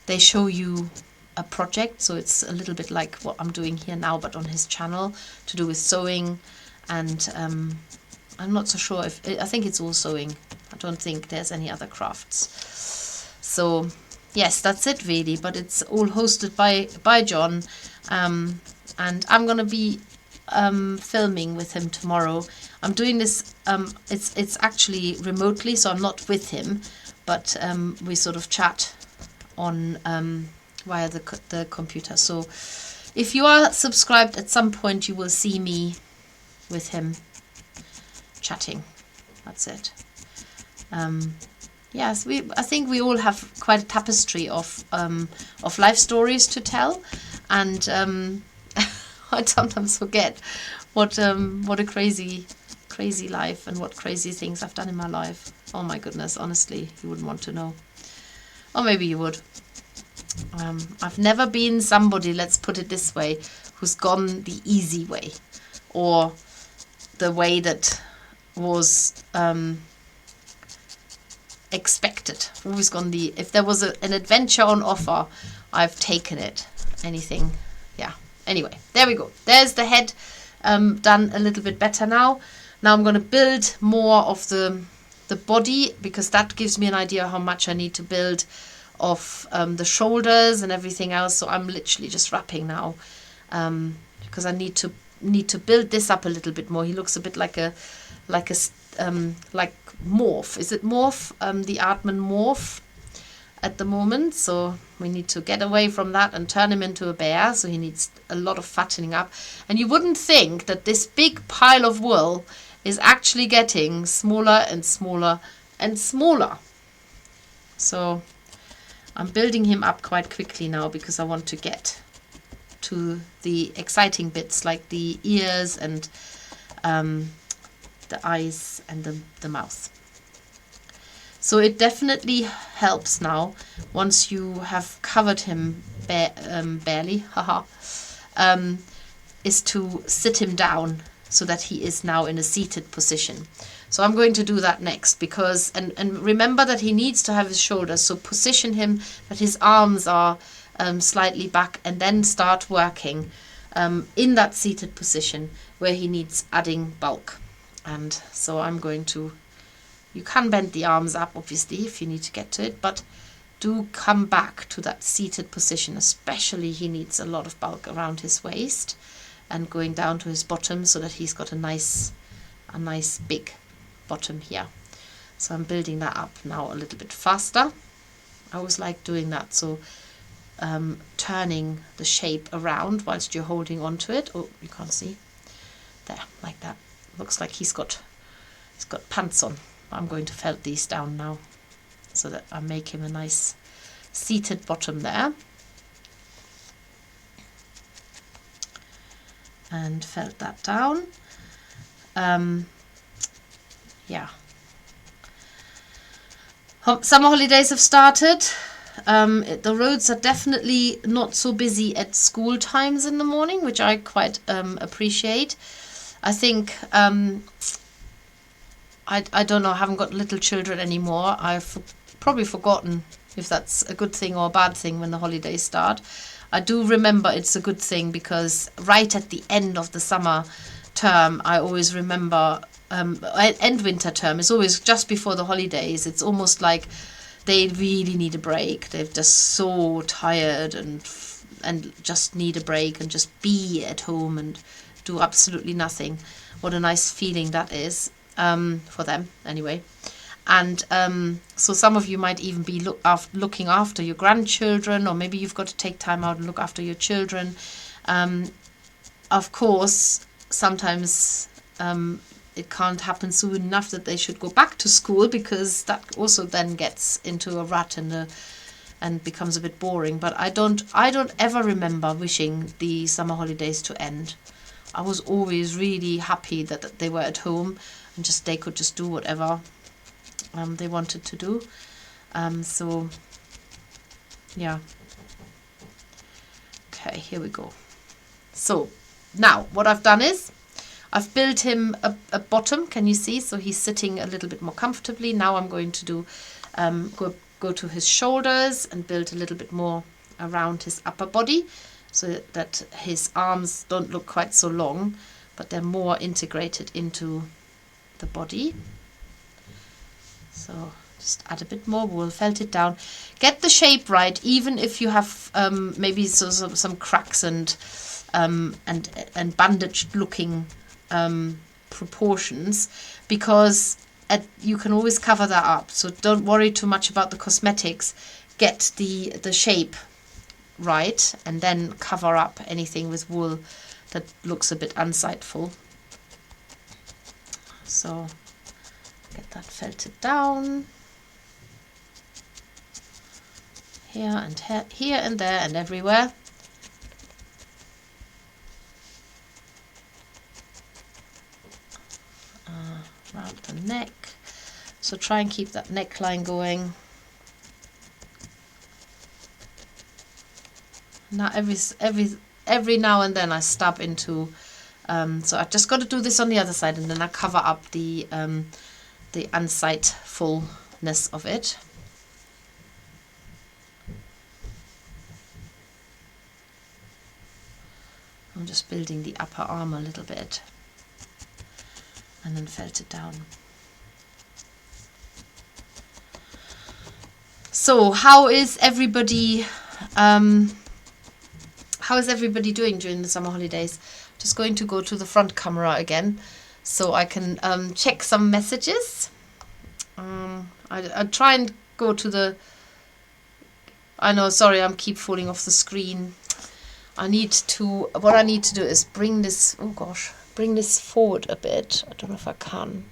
they show you a project, so it's a little bit like what I'm doing here now, but on his channel, to do with sewing. And I'm not so sure if I think it's all sewing. I don't think there's any other crafts. So yes, that's it really, but it's all hosted by John, and I'm gonna be filming with him tomorrow. I'm doing this it's actually remotely, so I'm not with him, but we sort of chat on via the computer. So if you are subscribed, at some point you will see me with him chatting. That's it. Yes, I think we all have quite a tapestry of life stories to tell, and I sometimes forget what a crazy life and what crazy things I've done in my life. Oh my goodness, honestly, you wouldn't want to know. Or maybe you would. I've never been somebody, let's put it this way, who's gone the easy way, or the way that was expected. I've always gone if there was an adventure on offer, I've taken it. Anything, yeah. Anyway, there we go. There's the head done a little bit better now. Now I'm going to build more of the body, because that gives me an idea how much I need to build of the shoulders and everything else. So I'm literally just wrapping now, because I need to build this up a little bit more. He looks a bit like Morph. Is it Morph? The Artman Morph at the moment. So we need to get away from that and turn him into a bear. So he needs a lot of fattening up. And you wouldn't think that this big pile of wool is actually getting smaller and smaller and smaller. So I'm building him up quite quickly now, because I want to get to the exciting bits like the ears and the eyes and the mouth. So it definitely helps now, once you have covered him barely, is to sit him down so that he is now in a seated position. So I'm going to do that next, because, and remember that he needs to have his shoulders, so position him that his arms are slightly back, and then start working in that seated position where he needs adding bulk. And so I'm going to, you can bend the arms up obviously if you need to get to it, but do come back to that seated position. Especially he needs a lot of bulk around his waist and going down to his bottom, so that he's got a nice big bottom here. So I'm building that up now a little bit faster. I always like doing that, so turning the shape around whilst you're holding on to it. Oh, you can't see. There, like that. Looks like he's got pants on. I'm going to felt these down now, so that I make him a nice seated bottom there. And felt that down. Yeah. Summer holidays have started. The roads are definitely not so busy at school times in the morning, which I quite appreciate. I think, I don't know, I haven't got little children anymore. I've probably forgotten if that's a good thing or a bad thing when the holidays start. I do remember it's a good thing, because right at the end of the summer term, I always remember, and winter term, is always just before the holidays. It's almost like they really need a break. They're just so tired and just need a break and just be at home and do absolutely nothing. What a nice feeling that is, for them anyway. And so some of you might even be looking after your grandchildren, or maybe you've got to take time out and look after your children. Of course, sometimes it can't happen soon enough that they should go back to school, because that also then gets into a rut and becomes a bit boring. But I don't ever remember wishing the summer holidays to end. I was always really happy that they were at home and they could just do whatever they wanted to do. So yeah. Okay, here we go. So now what I've done is I've built him a bottom, can you see? So he's sitting a little bit more comfortably. Now I'm going to do go to his shoulders and build a little bit more around his upper body, so that his arms don't look quite so long, but they're more integrated into the body. So just add a bit more wool, felt it down. Get the shape right, even if you have maybe some cracks and bandaged looking proportions, because you can always cover that up. So don't worry too much about the cosmetics. Get the shape right, and then cover up anything with wool that looks a bit unsightful. So get that felted down here and here and there and everywhere. Around the neck. So try and keep that neckline going. Now every now and then I stab into, so I just got to do this on the other side, and then I cover up the unsightfulness of it. I'm just building the upper arm a little bit, and then felt it down. So how is everybody? How is everybody doing during the summer holidays? Just going to go to the front camera again, so I can check some messages. I try and go to the. I know, sorry, I'm keep falling off the screen. What I need to do is bring this. Oh gosh, bring this forward a bit. I don't know if I can.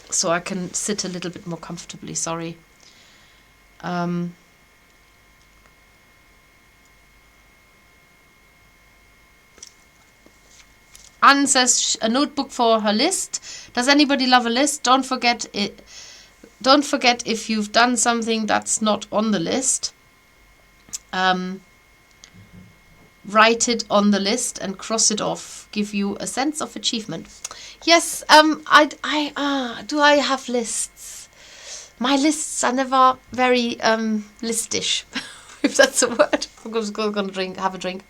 So I can sit a little bit more comfortably. Sorry. Anne says a notebook for her list. Does anybody love a list? Don't forget it. Don't forget if you've done something that's not on the list. Write it on the list and cross it off. Give you a sense of achievement. Yes. Do I have lists? My lists are never very listish, if that's a word. I'm just going to have a drink.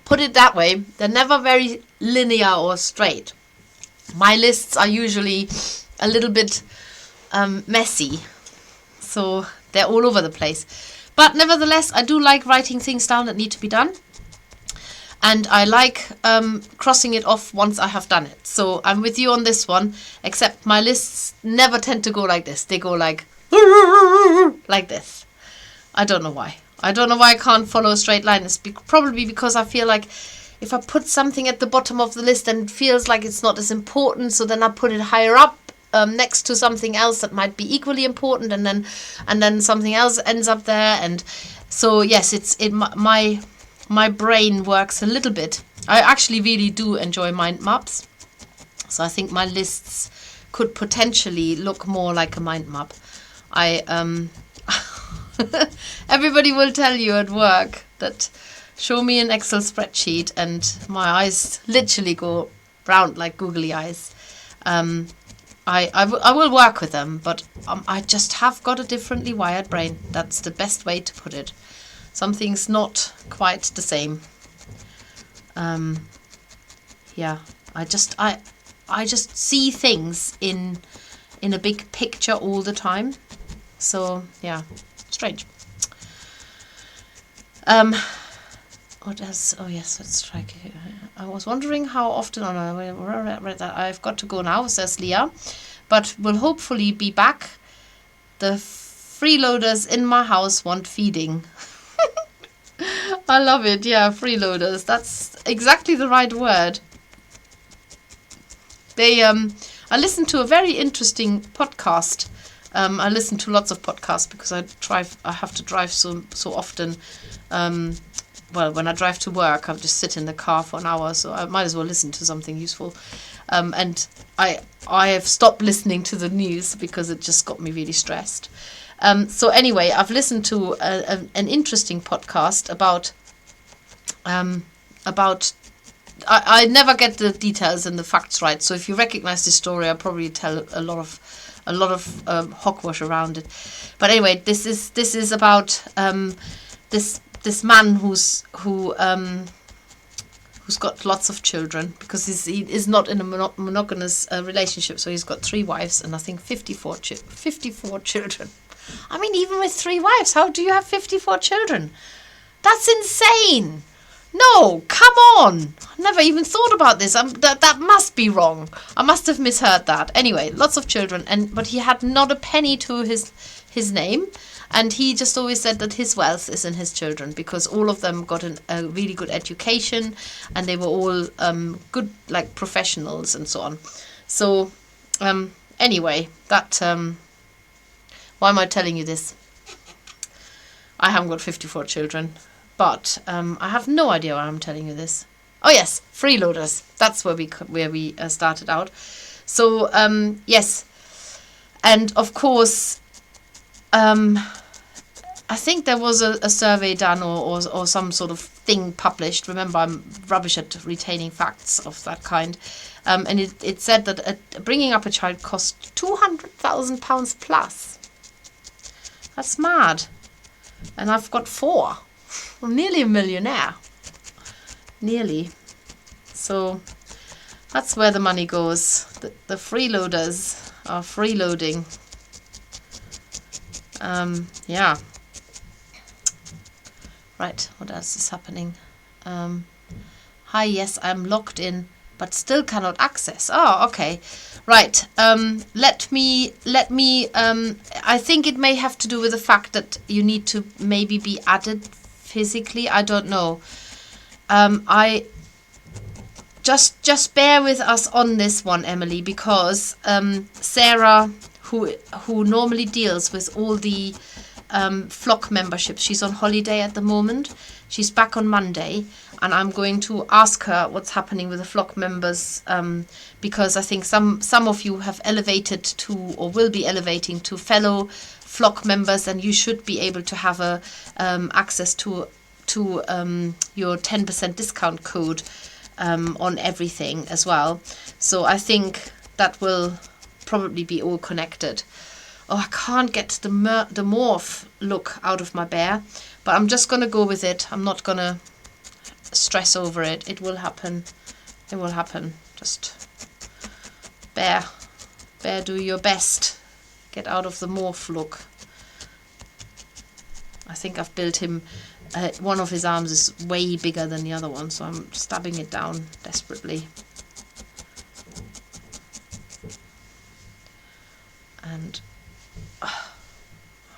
Put it that way, they're never very linear or straight. My lists are usually a little bit messy, so they're all over the place. But nevertheless, I do like writing things down that need to be done. And I like crossing it off once I have done it. So I'm with you on this one, except my lists never tend to go like this. They go like this. I don't know why. I don't know why I can't follow a straight line. It's probably because I feel like if I put something at the bottom of the list, then it feels like it's not as important. So then I put it higher up next to something else that might be equally important, and then something else ends up there. And so yes, my brain works a little bit. I actually really do enjoy mind maps. So I think my lists could potentially look more like a mind map. Everybody will tell you at work that show me an Excel spreadsheet and my eyes literally go round like googly eyes. I will work with them, but I just have got a differently wired brain. That's the best way to put it. Something's not quite the same. Yeah, I just see things in a big picture all the time. So yeah. Strange. What else? Oh yes, let's try. I was wondering how often. I read that. I've got to go now, says Leah, but we'll hopefully be back. The freeloaders in my house want feeding. I love it. Yeah, freeloaders. That's exactly the right word. They I listened to a very interesting podcast. I listen to lots of podcasts because I have to drive so often. Well, when I drive to work, I just sit in the car for an hour, so I might as well listen to something useful. And I have stopped listening to the news because it just got me really stressed. So anyway, I've listened to an interesting podcast about I never get the details and the facts right. So if you recognize this story, I'll probably tell a lot of hogwash around it. But anyway, this is about this man who's got lots of children because he is not in a monogamous relationship. So he's got 3 wives and I think 54 children. I mean, even with 3 wives, how do you have 54 children? That's insane. No, come on. I never even thought about this. That must be wrong. I must have misheard that. Anyway, lots of children, but he had not a penny to his name. And he just always said that his wealth is in his children, because all of them got a really good education, and they were all good, like, professionals and so on. So, anyway, that... why am I telling you this? I haven't got 54 children, but I have no idea why I'm telling you this. Oh yes, freeloaders. That's where we started out. So, yes. And of course... I think there was a survey done or some sort of thing published. Remember, I'm rubbish at retaining facts of that kind. And it said that bringing up a child costs £200,000 plus. That's mad. And I've got 4. I'm nearly a millionaire. Nearly. So that's where the money goes. The freeloaders are freeloading. Yeah. Right, what else is happening? Hi, yes, I'm logged in, but still cannot access. Oh, okay. Right, let me, I think it may have to do with the fact that you need to maybe be added physically. I don't know. I just bear with us on this one, Emily, because Sarah, who normally deals with all the flock memberships, she's on holiday at the moment. She's back on Monday, and I'm going to ask her what's happening with the flock members, because I think some of you have elevated to, or will be elevating to, fellow flock members, and you should be able to have a access to your 10% discount code on everything as well. So I think that will probably be all connected. Oh, I can't get the morph look out of my bear, but I'm just going to go with it. I'm not going to stress over it. It will happen. It will happen. Just bear, do your best. Get out of the morph look. I think I've built him, one of his arms is way bigger than the other one, so I'm stabbing it down desperately. And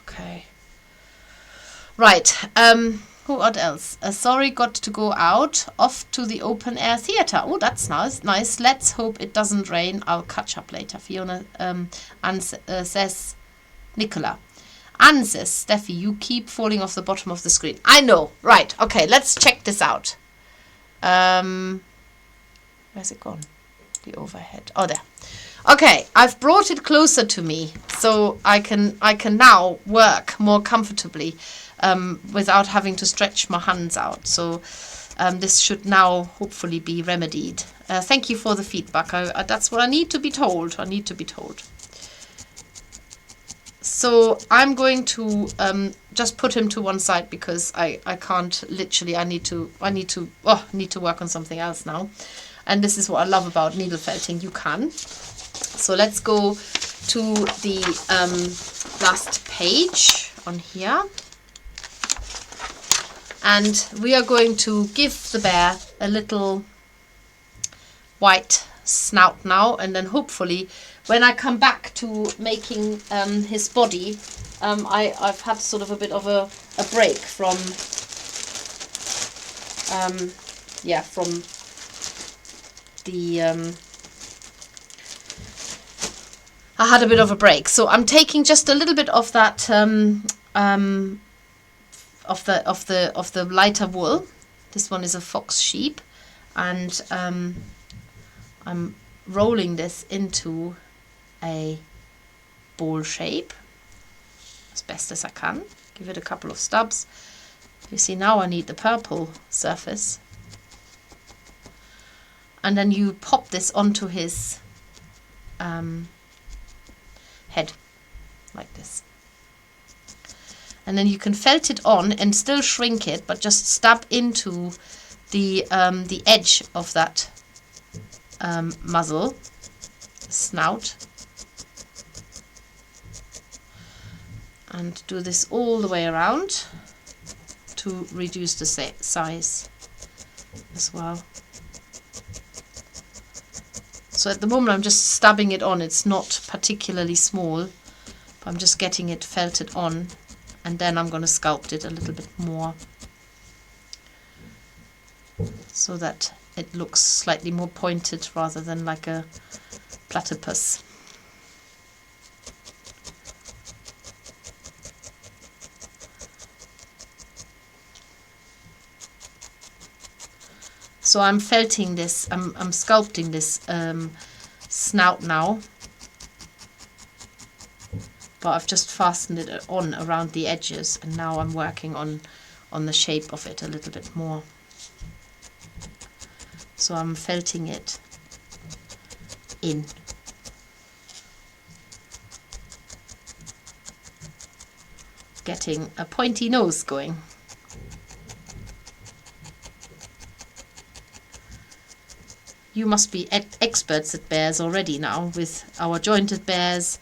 okay, right. What else? Sorry, got to go out. Off to the open air theatre. Oh, that's nice. Nice. Let's hope it doesn't rain. I'll catch up later. Fiona says Nicola. Anne says, Steffi, you keep falling off the bottom of the screen. I know. Right. Okay. Let's check this out. Where's it gone? The overhead. Oh, there. Okay, I've brought it closer to me, so I can now work more comfortably without having to stretch my hands out. So this should now hopefully be remedied. Thank you for the feedback. That's what I need to be told. I need to be told. So I'm going to just put him to one side because I can't literally. I need to work on something else now. And this is what I love about needle felting. You can. So let's go to the last page on here. And we are going to give the bear a little white snout now. And then hopefully when I come back to making his body, I've had sort of a bit of a break from, from the... I had a bit of a break, so I'm taking just a little bit of that of the lighter wool. This one is a fox sheep, and I'm rolling this into a ball shape as best as I can. Give it a couple of stubs. You see, now I need the purple surface, and then you pop this onto his head like this, and then you can felt it on and still shrink it, but just stab into the edge of that muzzle snout, and do this all the way around to reduce the size. as well. So at the moment I'm just stabbing it on. It's not particularly small, but I'm just getting it felted on, and then I'm going to sculpt it a little bit more so that it looks slightly more pointed rather than like a platypus. So I'm felting this, I'm sculpting this snout now, but I've just fastened it on around the edges, and now I'm working on the shape of it a little bit more. So I'm felting it in. Getting a pointy nose going. You must be experts at bears already now with our jointed bears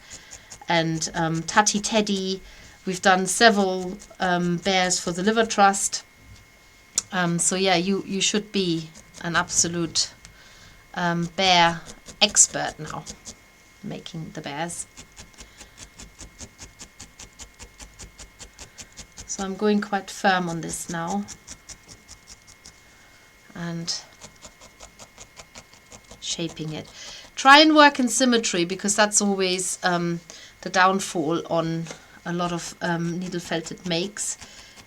and Tatty Teddy. We've done several bears for the Liver Trust. So yeah, you should be an absolute bear expert now, making the bears. So I'm going quite firm on this now, and shaping it. Try and work in symmetry, because that's always the downfall on a lot of needle felted makes,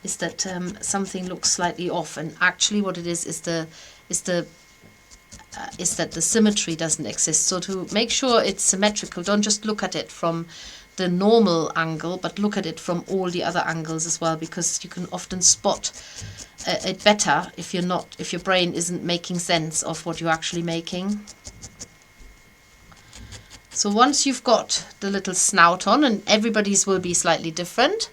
is that something looks slightly off, and actually what it is that the symmetry doesn't exist. So to make sure it's symmetrical, don't just look at it from the normal angle, but look at it from all the other angles as well, because you can often spot it better if your brain isn't making sense of what you're actually making. So once you've got the little snout on, and everybody's will be slightly different,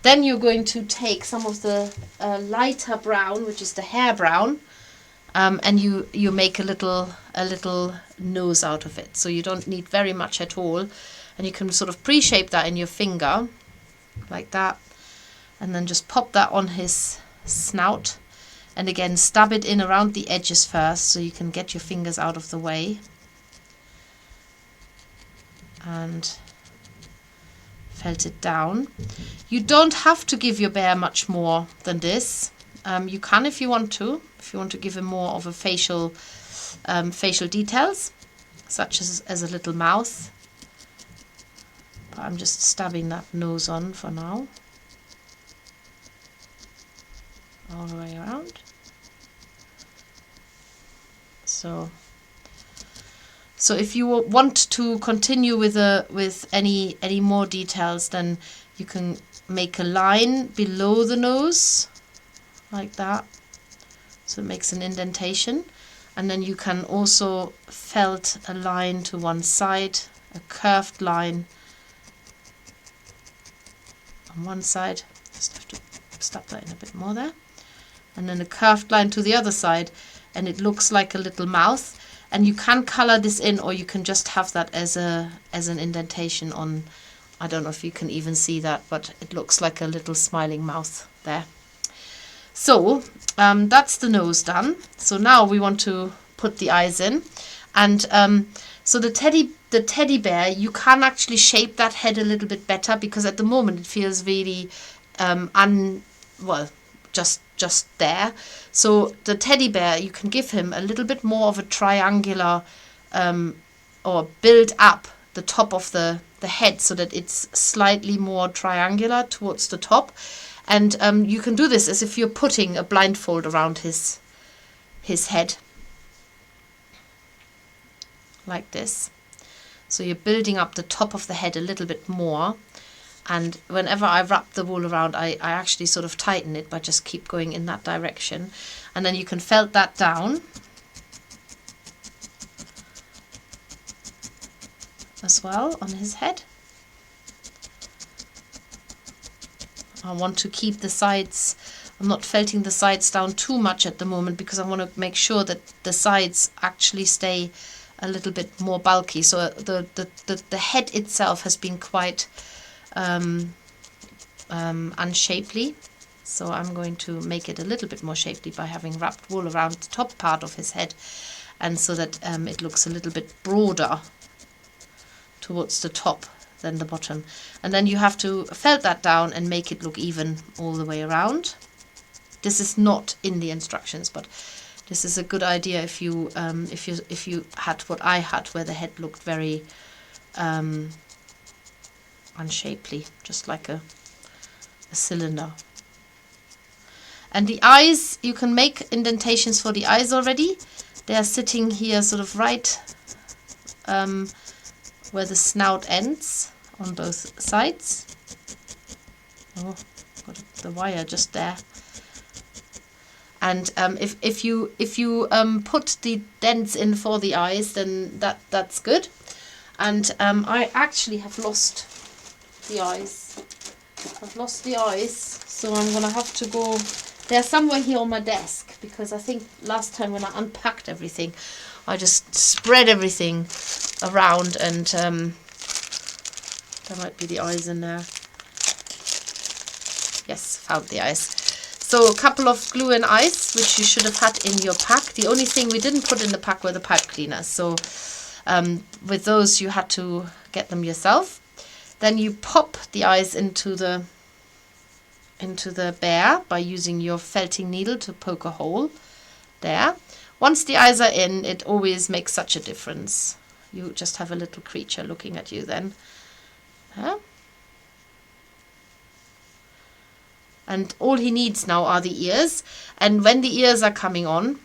then you're going to take some of the lighter brown, which is the hair brown, and you make a little nose out of it. So you don't need very much at all, and you can sort of pre-shape that in your finger like that, and then just pop that on his snout, and again stab it in around the edges first so you can get your fingers out of the way, and felt it down. You don't have to give your bear much more than this. You can if you want to give him more of a facial details, such as a little mouth. But I'm just stabbing that nose on for now, all the way around. So if you want to continue with any more details, then you can make a line below the nose like that, so it makes an indentation, and then you can also felt a line to one side, a curved line on one side. Just have to stop that in a bit more there, and then a curved line to the other side, and it looks like a little mouth. And you can color this in, or you can just have that as an indentation on. I don't know if you can even see that, but it looks like a little smiling mouth there. So that's the nose done. So now we want to put the eyes in, and so the teddy bear, you can actually shape that head a little bit better, because at the moment it feels really just there. So the teddy bear, you can give him a little bit more of a triangular, or build up the top of the head so that it's slightly more triangular towards the top. And you can do this as if you're putting a blindfold around his head, like this. So you're building up the top of the head a little bit more. And whenever I wrap the wool around, I actually sort of tighten it, but just keep going in that direction. And then you can felt that down as well on his head. I want to keep the sides, I'm not felting the sides down too much at the moment, because I want to make sure that the sides actually stay a little bit more bulky. So the head itself has been quite unshapely. So I'm going to make it a little bit more shapely by having wrapped wool around the top part of his head, and so that it looks a little bit broader towards the top than the bottom. And then you have to felt that down and make it look even all the way around. This is not in the instructions, but this is a good idea if you had what I had, where the head looked very unshapely, just like a cylinder. And the eyes, you can make indentations for the eyes already. They are sitting here sort of right where the snout ends on both sides. Oh, got the wire just there. And if you put the dents in for the eyes, then that's good. And I actually have lost the eyes. I've lost the eyes, so I'm gonna have to go. They're somewhere here on my desk, because I think last time when I unpacked everything, I just spread everything around, and there might be the eyes in there. Yes, found the eyes. So a couple of glue and ice, which you should have had in your pack. The only thing we didn't put in the pack were the pipe cleaners. So with those you had to get them yourself. Then you pop the eyes into the bear by using your felting needle to poke a hole there. Once the eyes are in, it always makes such a difference. You just have a little creature looking at you then. And all he needs now are the ears. And when the ears are coming on,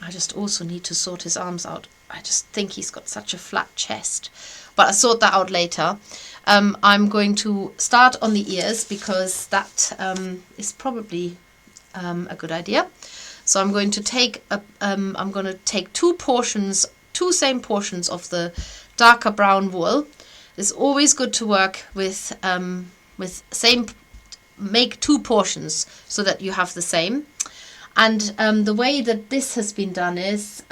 I just also need to sort his arms out. I just think he's got such a flat chest. But I'll sort that out later. I'm going to start on the ears, because that is probably a good idea. So I'm going to take two same portions of the darker brown wool. It's always good to work with same. Make two portions so that you have the same. And the way that this has been done is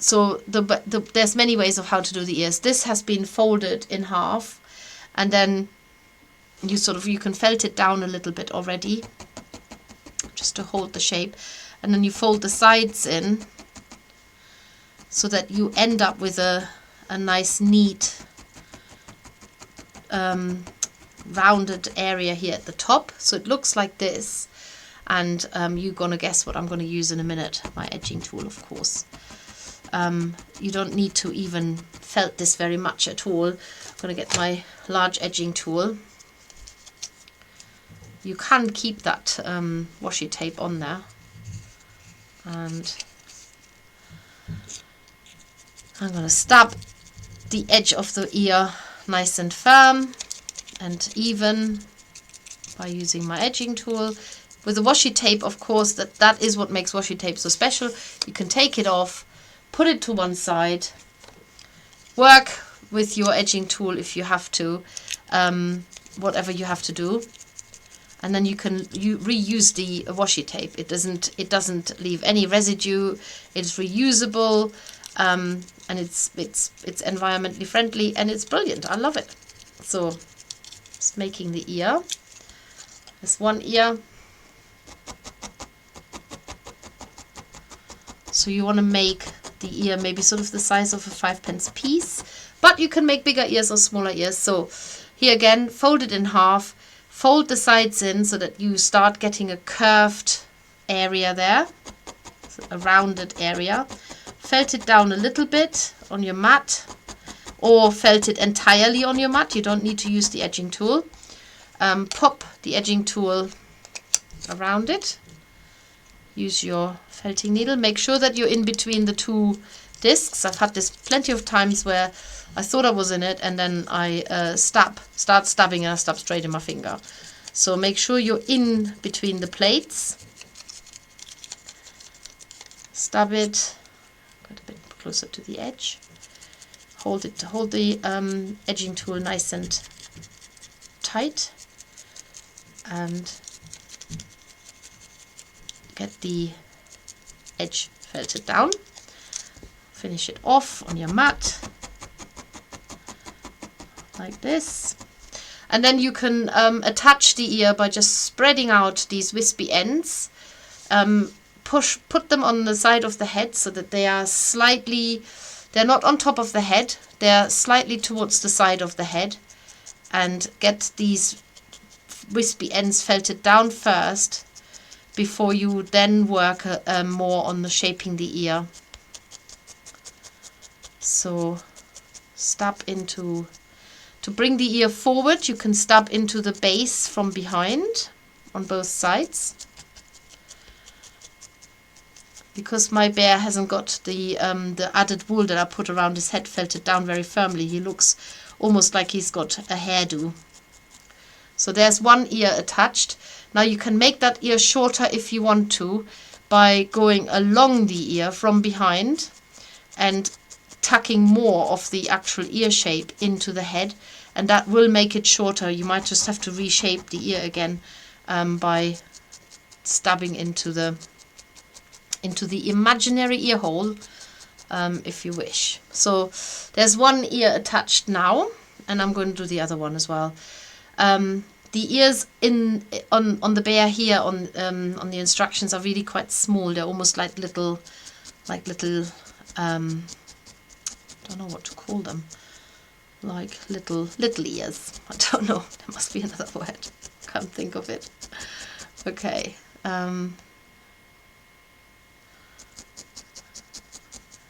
so there's many ways of how to do the ears. This has been folded in half, and then you can felt it down a little bit already, just to hold the shape, and then you fold the sides in so that you end up with a nice neat rounded area here at the top, so it looks like this. And you're gonna guess what I'm going to use in a minute. My edging tool, of course. You don't need to even felt this very much at all. I'm going to get my large edging tool. You can keep that washi tape on there, and I'm going to stab the edge of the ear nice and firm and even by using my edging tool. With the washi tape, of course, that is what makes washi tape so special. You can take it off, put it to one side, work with your edging tool if you have to, whatever you have to do, and then you reuse the washi tape. It doesn't leave any residue. It's reusable. And it's environmentally friendly, and it's brilliant. I love it. So just making the ear. There's one ear. So you want to make the ear maybe sort of the size of a 5p piece, but you can make bigger ears or smaller ears. So here again, fold it in half, fold the sides in so that you start getting a curved area there, so a rounded area. Felt it down a little bit on your mat, or felt it entirely on your mat. You don't need to use the edging tool. Pop the edging tool around it. Use your felting needle. Make sure that you're in between the two discs. I've had this plenty of times where I thought I was in it, and then I start stabbing, and I stab straight in my finger. So make sure you're in between the plates. Stab it. A bit closer to the edge. Hold the edging tool nice and tight, and get the edge felted down. Finish it off on your mat. like this. And then you can attach the ear by just spreading out these wispy ends. Put them on the side of the head so that they are slightly, they're not on top of the head, they're slightly towards the side of the head. And get these wispy ends felted down first before you then work more on the shaping the ear. So stab into, to bring the ear forward, you can stab into the base from behind on both sides. Because my bear hasn't got the added wool that I put around his head felted down very firmly, he looks almost like he's got a hairdo. So there's one ear attached. Now you can make that ear shorter if you want to by going along the ear from behind and tucking more of the actual ear shape into the head, and that will make it shorter. You might just have to reshape the ear again by stabbing into the imaginary ear hole if you wish. So there's one ear attached now, and I'm going to do the other one as well. The ears on the bear here on the instructions are really quite small. They're almost like little I don't know what to call them, like little ears. I don't know, there must be another word, can't think of it. Okay.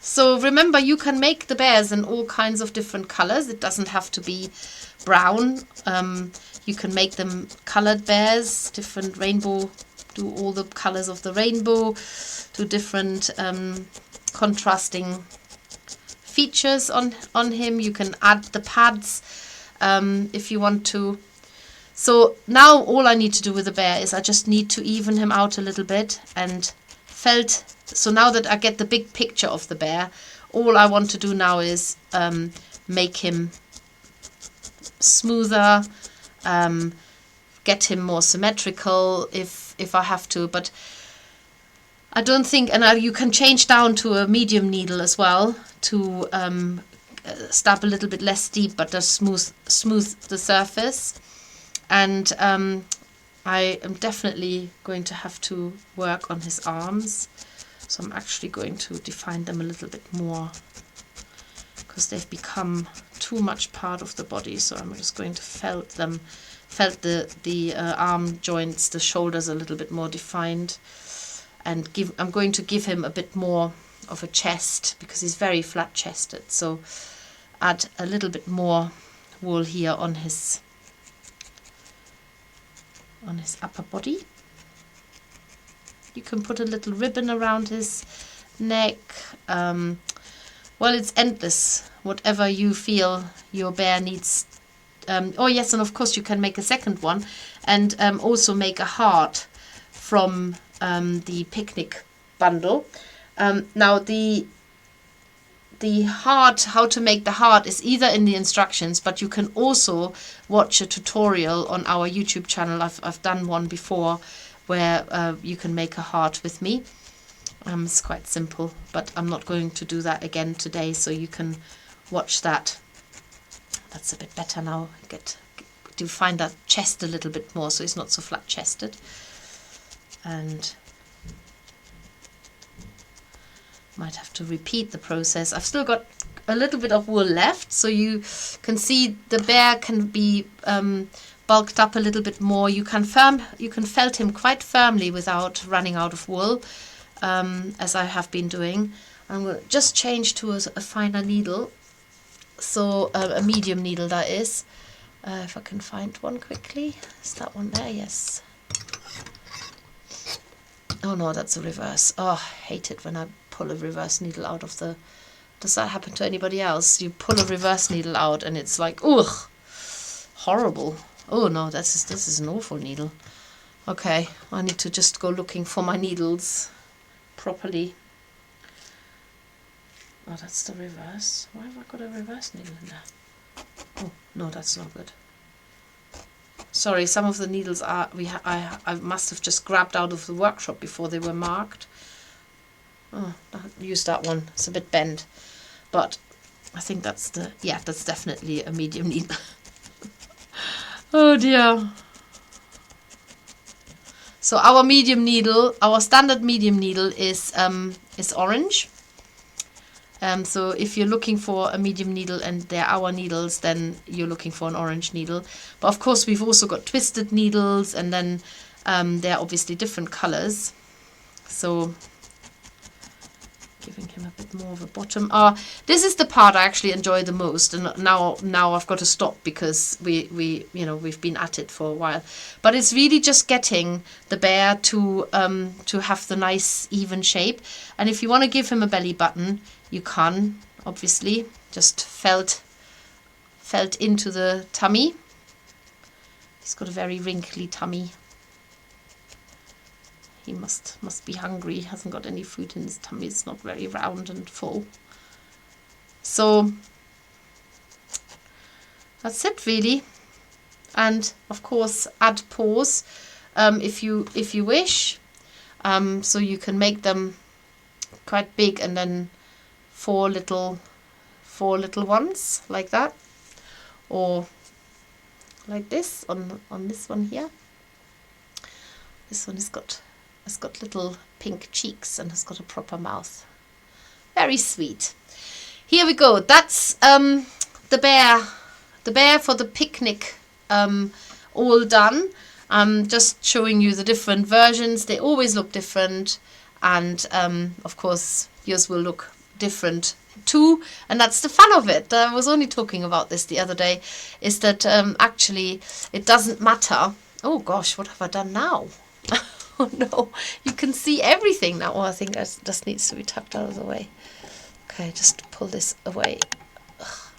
So remember, you can make the bears in all kinds of different colors. It doesn't have to be brown. You can make them colored bears, different rainbow, do all the colors of the rainbow, do different contrasting features on him. You can add the pads if you want to. So now all I need to do with the bear is I just need to even him out a little bit and felt. So now that I get the big picture of the bear, all I want to do now is make him smoother, get him more symmetrical if I have to, but I don't think, and you can change down to a medium needle as well to stab a little bit less deep, but just smooth the surface. And I am definitely going to have to work on his arms. So I'm actually going to define them a little bit more because they've become too much part of the body. So I'm just going to felt the arm joints, the shoulders a little bit more defined, and I'm going to give him a bit more of a chest because he's very flat chested. So add a little bit more wool here on his upper body. You can put a little ribbon around his neck. Well, it's endless. Whatever you feel your bear needs. Oh yes, and of course you can make a second one and also make a heart from the picnic bundle. Now the heart, how to make the heart is either in the instructions, but you can also watch a tutorial on our YouTube channel. I've done one before where you can make a heart with me. It's quite simple, but I'm not going to do that again today, so you can watch that. That's a bit better now. Get to find that chest a little bit more, so it's not so flat chested. And might have to repeat the process. I've still got a little bit of wool left, so you can see the bear can be bulked up a little bit more. You can felt him quite firmly without running out of wool, as I have been doing. I'm going to just change to a finer needle, so a medium needle that is. If I can find one quickly. Is that one there? Yes. Oh no, that's a reverse. Oh, I hate it when I pull a reverse needle out of the... Does that happen to anybody else? You pull a reverse needle out and it's like, ugh, horrible. Oh no, this is an awful needle. Okay, I need to just go looking for my needles properly. Oh, that's the reverse. Why have I got a reverse needle in there? Oh, no, that's not good. Sorry, some of the needles are I must have just grabbed out of the workshop before they were marked. Oh, I used that one. It's a bit bent, but I think that's that's definitely a medium needle. Oh dear. So our medium needle, our standard medium needle is orange. So if you're looking for a medium needle and they're our needles, then you're looking for an orange needle. But of course we've also got twisted needles, and then they're obviously different colors. So giving him a bit more of a bottom. This is the part I actually enjoy the most, and now I've got to stop because we've been at it for a while. But it's really just getting the bear to have the nice even shape. And if you want to give him a belly button, you can obviously just felt into the tummy. He's got a very wrinkly tummy. He must be hungry. He hasn't got any food in his tummy. It's not very round and full. So that's it really. And of course add paws if you wish. So you can make them quite big, and then four little ones like that, or like this on this one here. This one has got little pink cheeks and has got a proper mouth. Very sweet. Here we go. That's the bear for the picnic, all done. I'm just showing you the different versions. They always look different, and of course yours will look different too, and that's the fun of it. I was only talking about this the other day, is that actually it doesn't matter. Oh gosh, what have I done now? Oh no, you can see everything now. Oh, I think that just needs to be tucked out of the way. Okay, just pull this away. Ugh.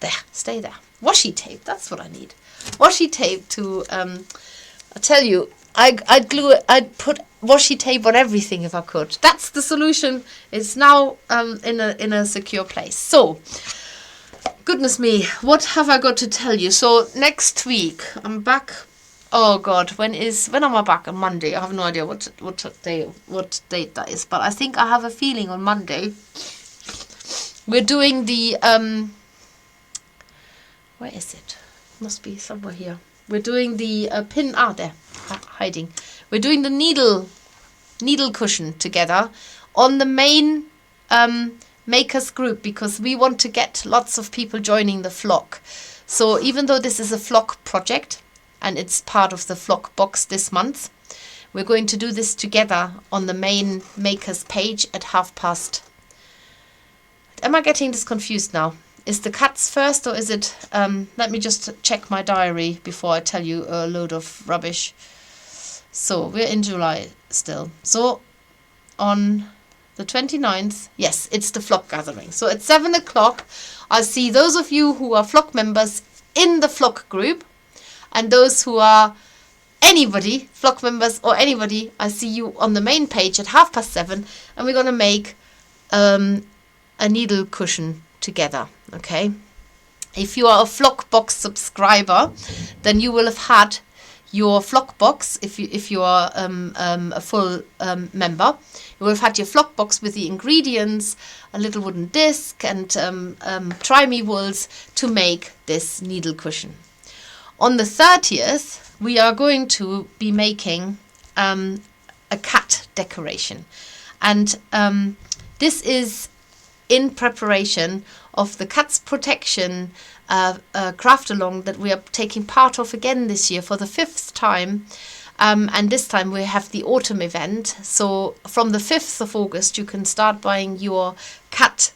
There, stay there. Washi tape, that's what I need. Washi tape to, I tell you, I'd put washi tape on everything if I could. That's the solution. It's now in a secure place. So, goodness me, what have I got to tell you? So next week I'm back. Oh God, when am I back? On Monday. I have no idea what date that is, but I think I have a feeling on Monday. We're doing the where is it? Must be somewhere here. We're doing the pin. There, hiding. We're doing the needle cushion together on the main makers group, because we want to get lots of people joining the flock. So even though this is a flock project and it's part of the flock box this month, we're going to do this together on the main makers page at 12:30. Am I getting this confused now? Is the cats first, or is it... let me just check my diary before I tell you a load of rubbish. So we're in July still. So on the 29th, yes, it's the flock gathering. So at 7 o'clock, I'll see those of you who are flock members in the flock group, and those who are anybody, flock members or anybody, I see you on the main page at 7:30, and we're going to make a needle cushion together. Okay, if you are a flock box subscriber, then you will have had your flock box. If you are a full member, you will have had your flock box with the ingredients, a little wooden disc, and try-me wools to make this needle cushion. On the 30th, we are going to be making a cat decoration, and this is in preparation of the Cats Protection craft along that we are taking part of again this year for the 5th time, and this time we have the autumn event. So from the 5th of August you can start buying your cat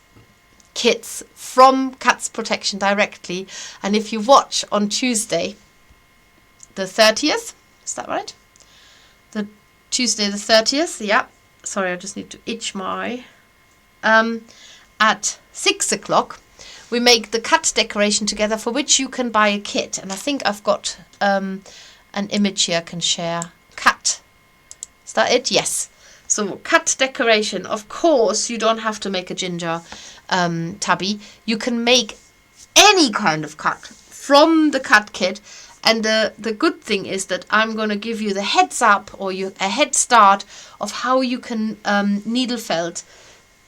kits from Cats Protection directly, and if you watch on Tuesday the 30th, is that right? The Tuesday the 30th, yeah, sorry, I just need to itch my at 6 o'clock we make the cat decoration together, for which you can buy a kit, and I think I've got an image here I can share. Cat, is that it? Yes. So cat decoration, of course you don't have to make a ginger tabby. You can make any kind of cat from the cat kit, and the good thing is that I'm going to give you the heads up, or a head start of how you can needle felt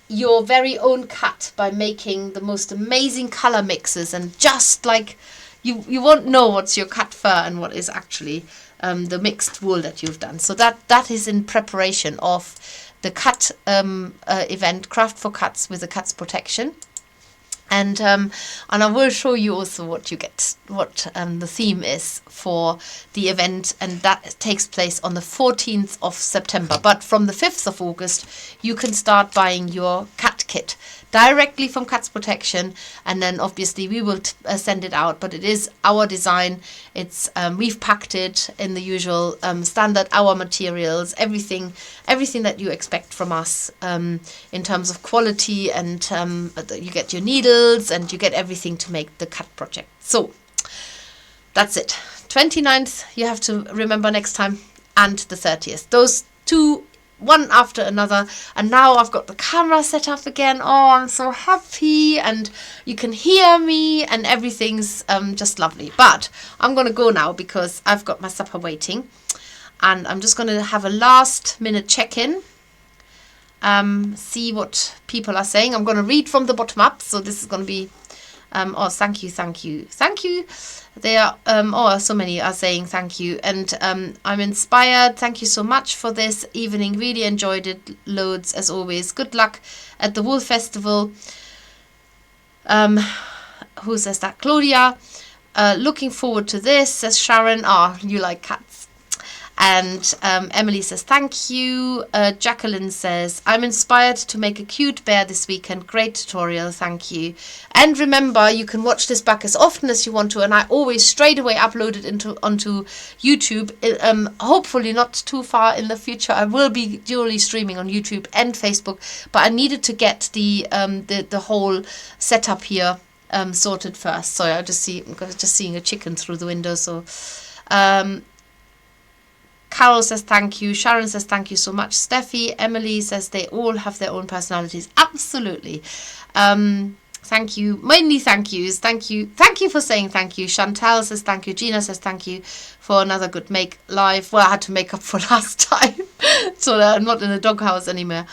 your very own cut by making the most amazing color mixes, and just like you won't know what's your cut fur and what is actually the mixed wool that you've done. So that is in preparation of the cut event, Craft for Cuts with the Cuts Protection. And I will show you also what you get, what the theme is for the event, and that takes place on the 14th of September. But from the 5th of August, you can start buying your cut kit directly from Cuts Protection, and then obviously we will send it out. But it is our design. It's we've packed it in the usual standard our materials, everything that you expect from us in terms of quality, and you get your needles and you get everything to make the cut project. So that's it. 29th, you have to remember next time, and the 30th. Those two, one after another. And now I've got the camera set up again. Oh, I'm so happy, and you can hear me, and everything's just lovely. But I'm going to go now because I've got my supper waiting, and I'm just going to have a last minute check-in, see what people are saying. I'm going to read from the bottom up, so this is going to be oh, thank you. They are so many are saying thank you, and I'm inspired. Thank you so much for this evening. Really enjoyed it loads as always. Good luck at the Wool Festival. Who says that? Claudia. Looking forward to this, says Sharon. You like cats. And Emily says thank you. Jacqueline says, I'm inspired to make a cute bear this weekend. Great tutorial, thank you. And remember, you can watch this back as often as you want to, and I always straight away upload it onto YouTube. Hopefully not too far in the future. I will be dually streaming on YouTube and Facebook, but I needed to get the whole setup here sorted first. So I'm just seeing a chicken through the window. So Carol says thank you. Sharon says thank you so much. Steffi, Emily says they all have their own personalities. Absolutely. Thank you. Mainly thank yous. Thank you for saying thank you. Chantal says thank you. Gina says thank you for another good make live. Well, I had to make up for last time, so I'm not in a doghouse anymore.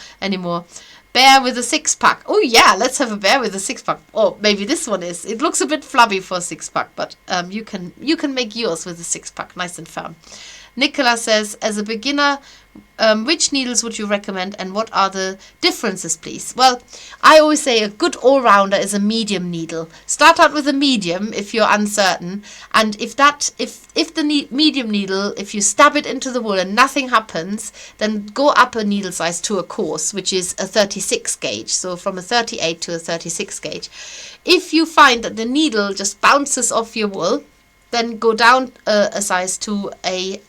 Bear with a 6-pack. Oh yeah, let's have a bear with a 6-pack. Or maybe this one is. It looks a bit flabby for a 6-pack, but you can make yours with a 6-pack, nice and firm. Nicola says, as a beginner, which needles would you recommend, and what are the differences, please? Well, I always say a good all-rounder is a medium needle. Start out with a medium if you're uncertain, and if the medium needle, if you stab it into the wool and nothing happens, then go up a needle size to a coarse, which is a 36 gauge, so from a 38 to a 36 gauge. If you find that the needle just bounces off your wool, then go down a size to a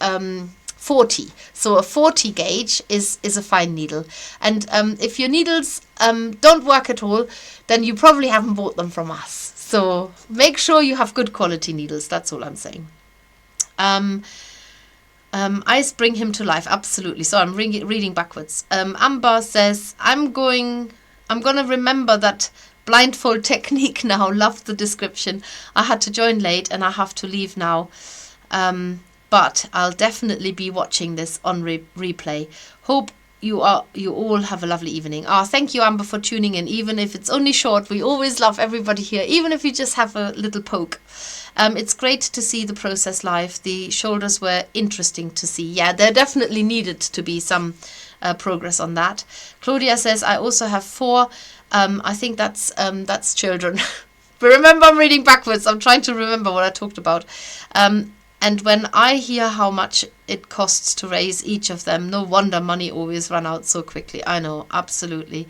40. So a 40 gauge is a fine needle. And if your needles don't work at all, then you probably haven't bought them from us. So make sure you have good quality needles. That's all I'm saying. Ice bring him to life. Absolutely. So I'm reading backwards. Amber says, I'm gonna remember that blindfold technique now. Love the description. I had to join late and I have to leave now. But I'll definitely be watching this on replay. Hope you all have a lovely evening. Thank you, Amber, for tuning in. Even if it's only short, we always love everybody here. Even if you just have a little poke. It's great to see the process live. The shoulders were interesting to see. Yeah, there definitely needed to be some progress on that. Claudia says, I also have 4. I think that's children. But remember, I'm reading backwards. I'm trying to remember what I talked about. And when I hear how much it costs to raise each of them, no wonder money always run out so quickly. I know, absolutely.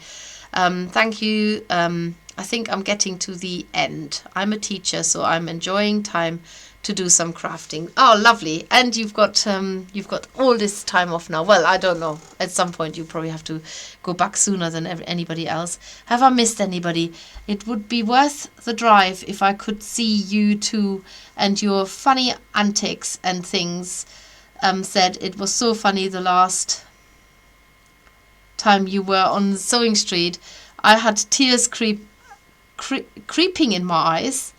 Thank you. I think I'm getting to the end. I'm a teacher, so I'm enjoying time to do some crafting. Oh, lovely. And you've got all this time off now. Well, I don't know. At some point you probably have to go back sooner than anybody else. Have I missed anybody? It would be worth the drive if I could see you too and your funny antics and things. Said it was so funny the last time you were on Sewing Street. I had tears creeping in my eyes.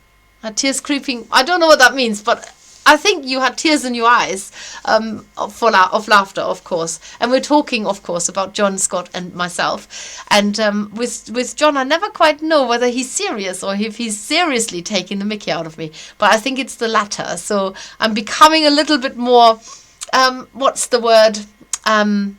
Tears creeping. I don't know what that means, but I think you had tears in your eyes of laughter, of course. And we're talking, of course, about John Scott and myself. And with John, I never quite know whether he's serious or if he's seriously taking the mickey out of me. But I think it's the latter. So I'm becoming a little bit more, what's the word? I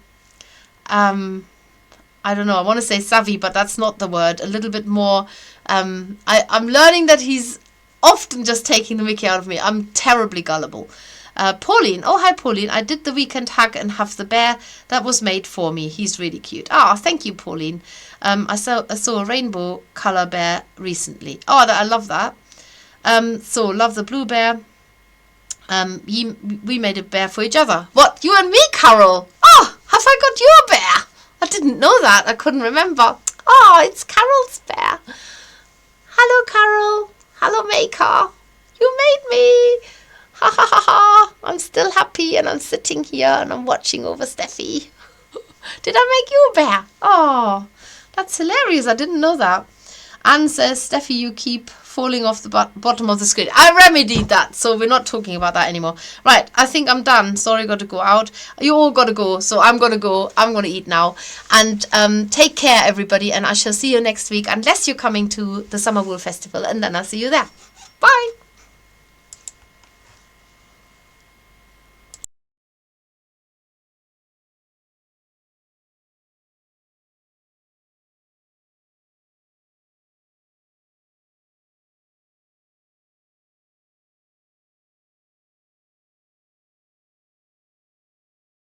don't know, I want to say savvy, but that's not the word. A little bit more, I'm learning that he's often just taking the mickey out of me. I'm terribly gullible. Pauline, oh hi Pauline, I did the weekend hug and have the bear that was made for me. He's really cute. Ah, thank you Pauline. I saw a rainbow color bear recently. Oh, I love that. So love the blue bear. We made a bear for each other. What, you and me, Carol? Oh, have I got you a bear? I didn't know that. I couldn't remember. Oh, it's Carol's bear. Hello, Carol. Hello, Maker. You made me. Ha ha ha ha. I'm still happy and I'm sitting here and I'm watching over Steffi. Did I make you a bear? Oh, that's hilarious. I didn't know that. Anne says, Steffi, you keep falling off the bottom of the screen. I remedied that, so we're not talking about that anymore. Right, I think I'm done. Sorry, got to go out. You all got to go, so I'm going to go. I'm going to eat now. And take care, everybody, and I shall see you next week, unless you're coming to the Summer Wool Festival, and then I'll see you there. Bye.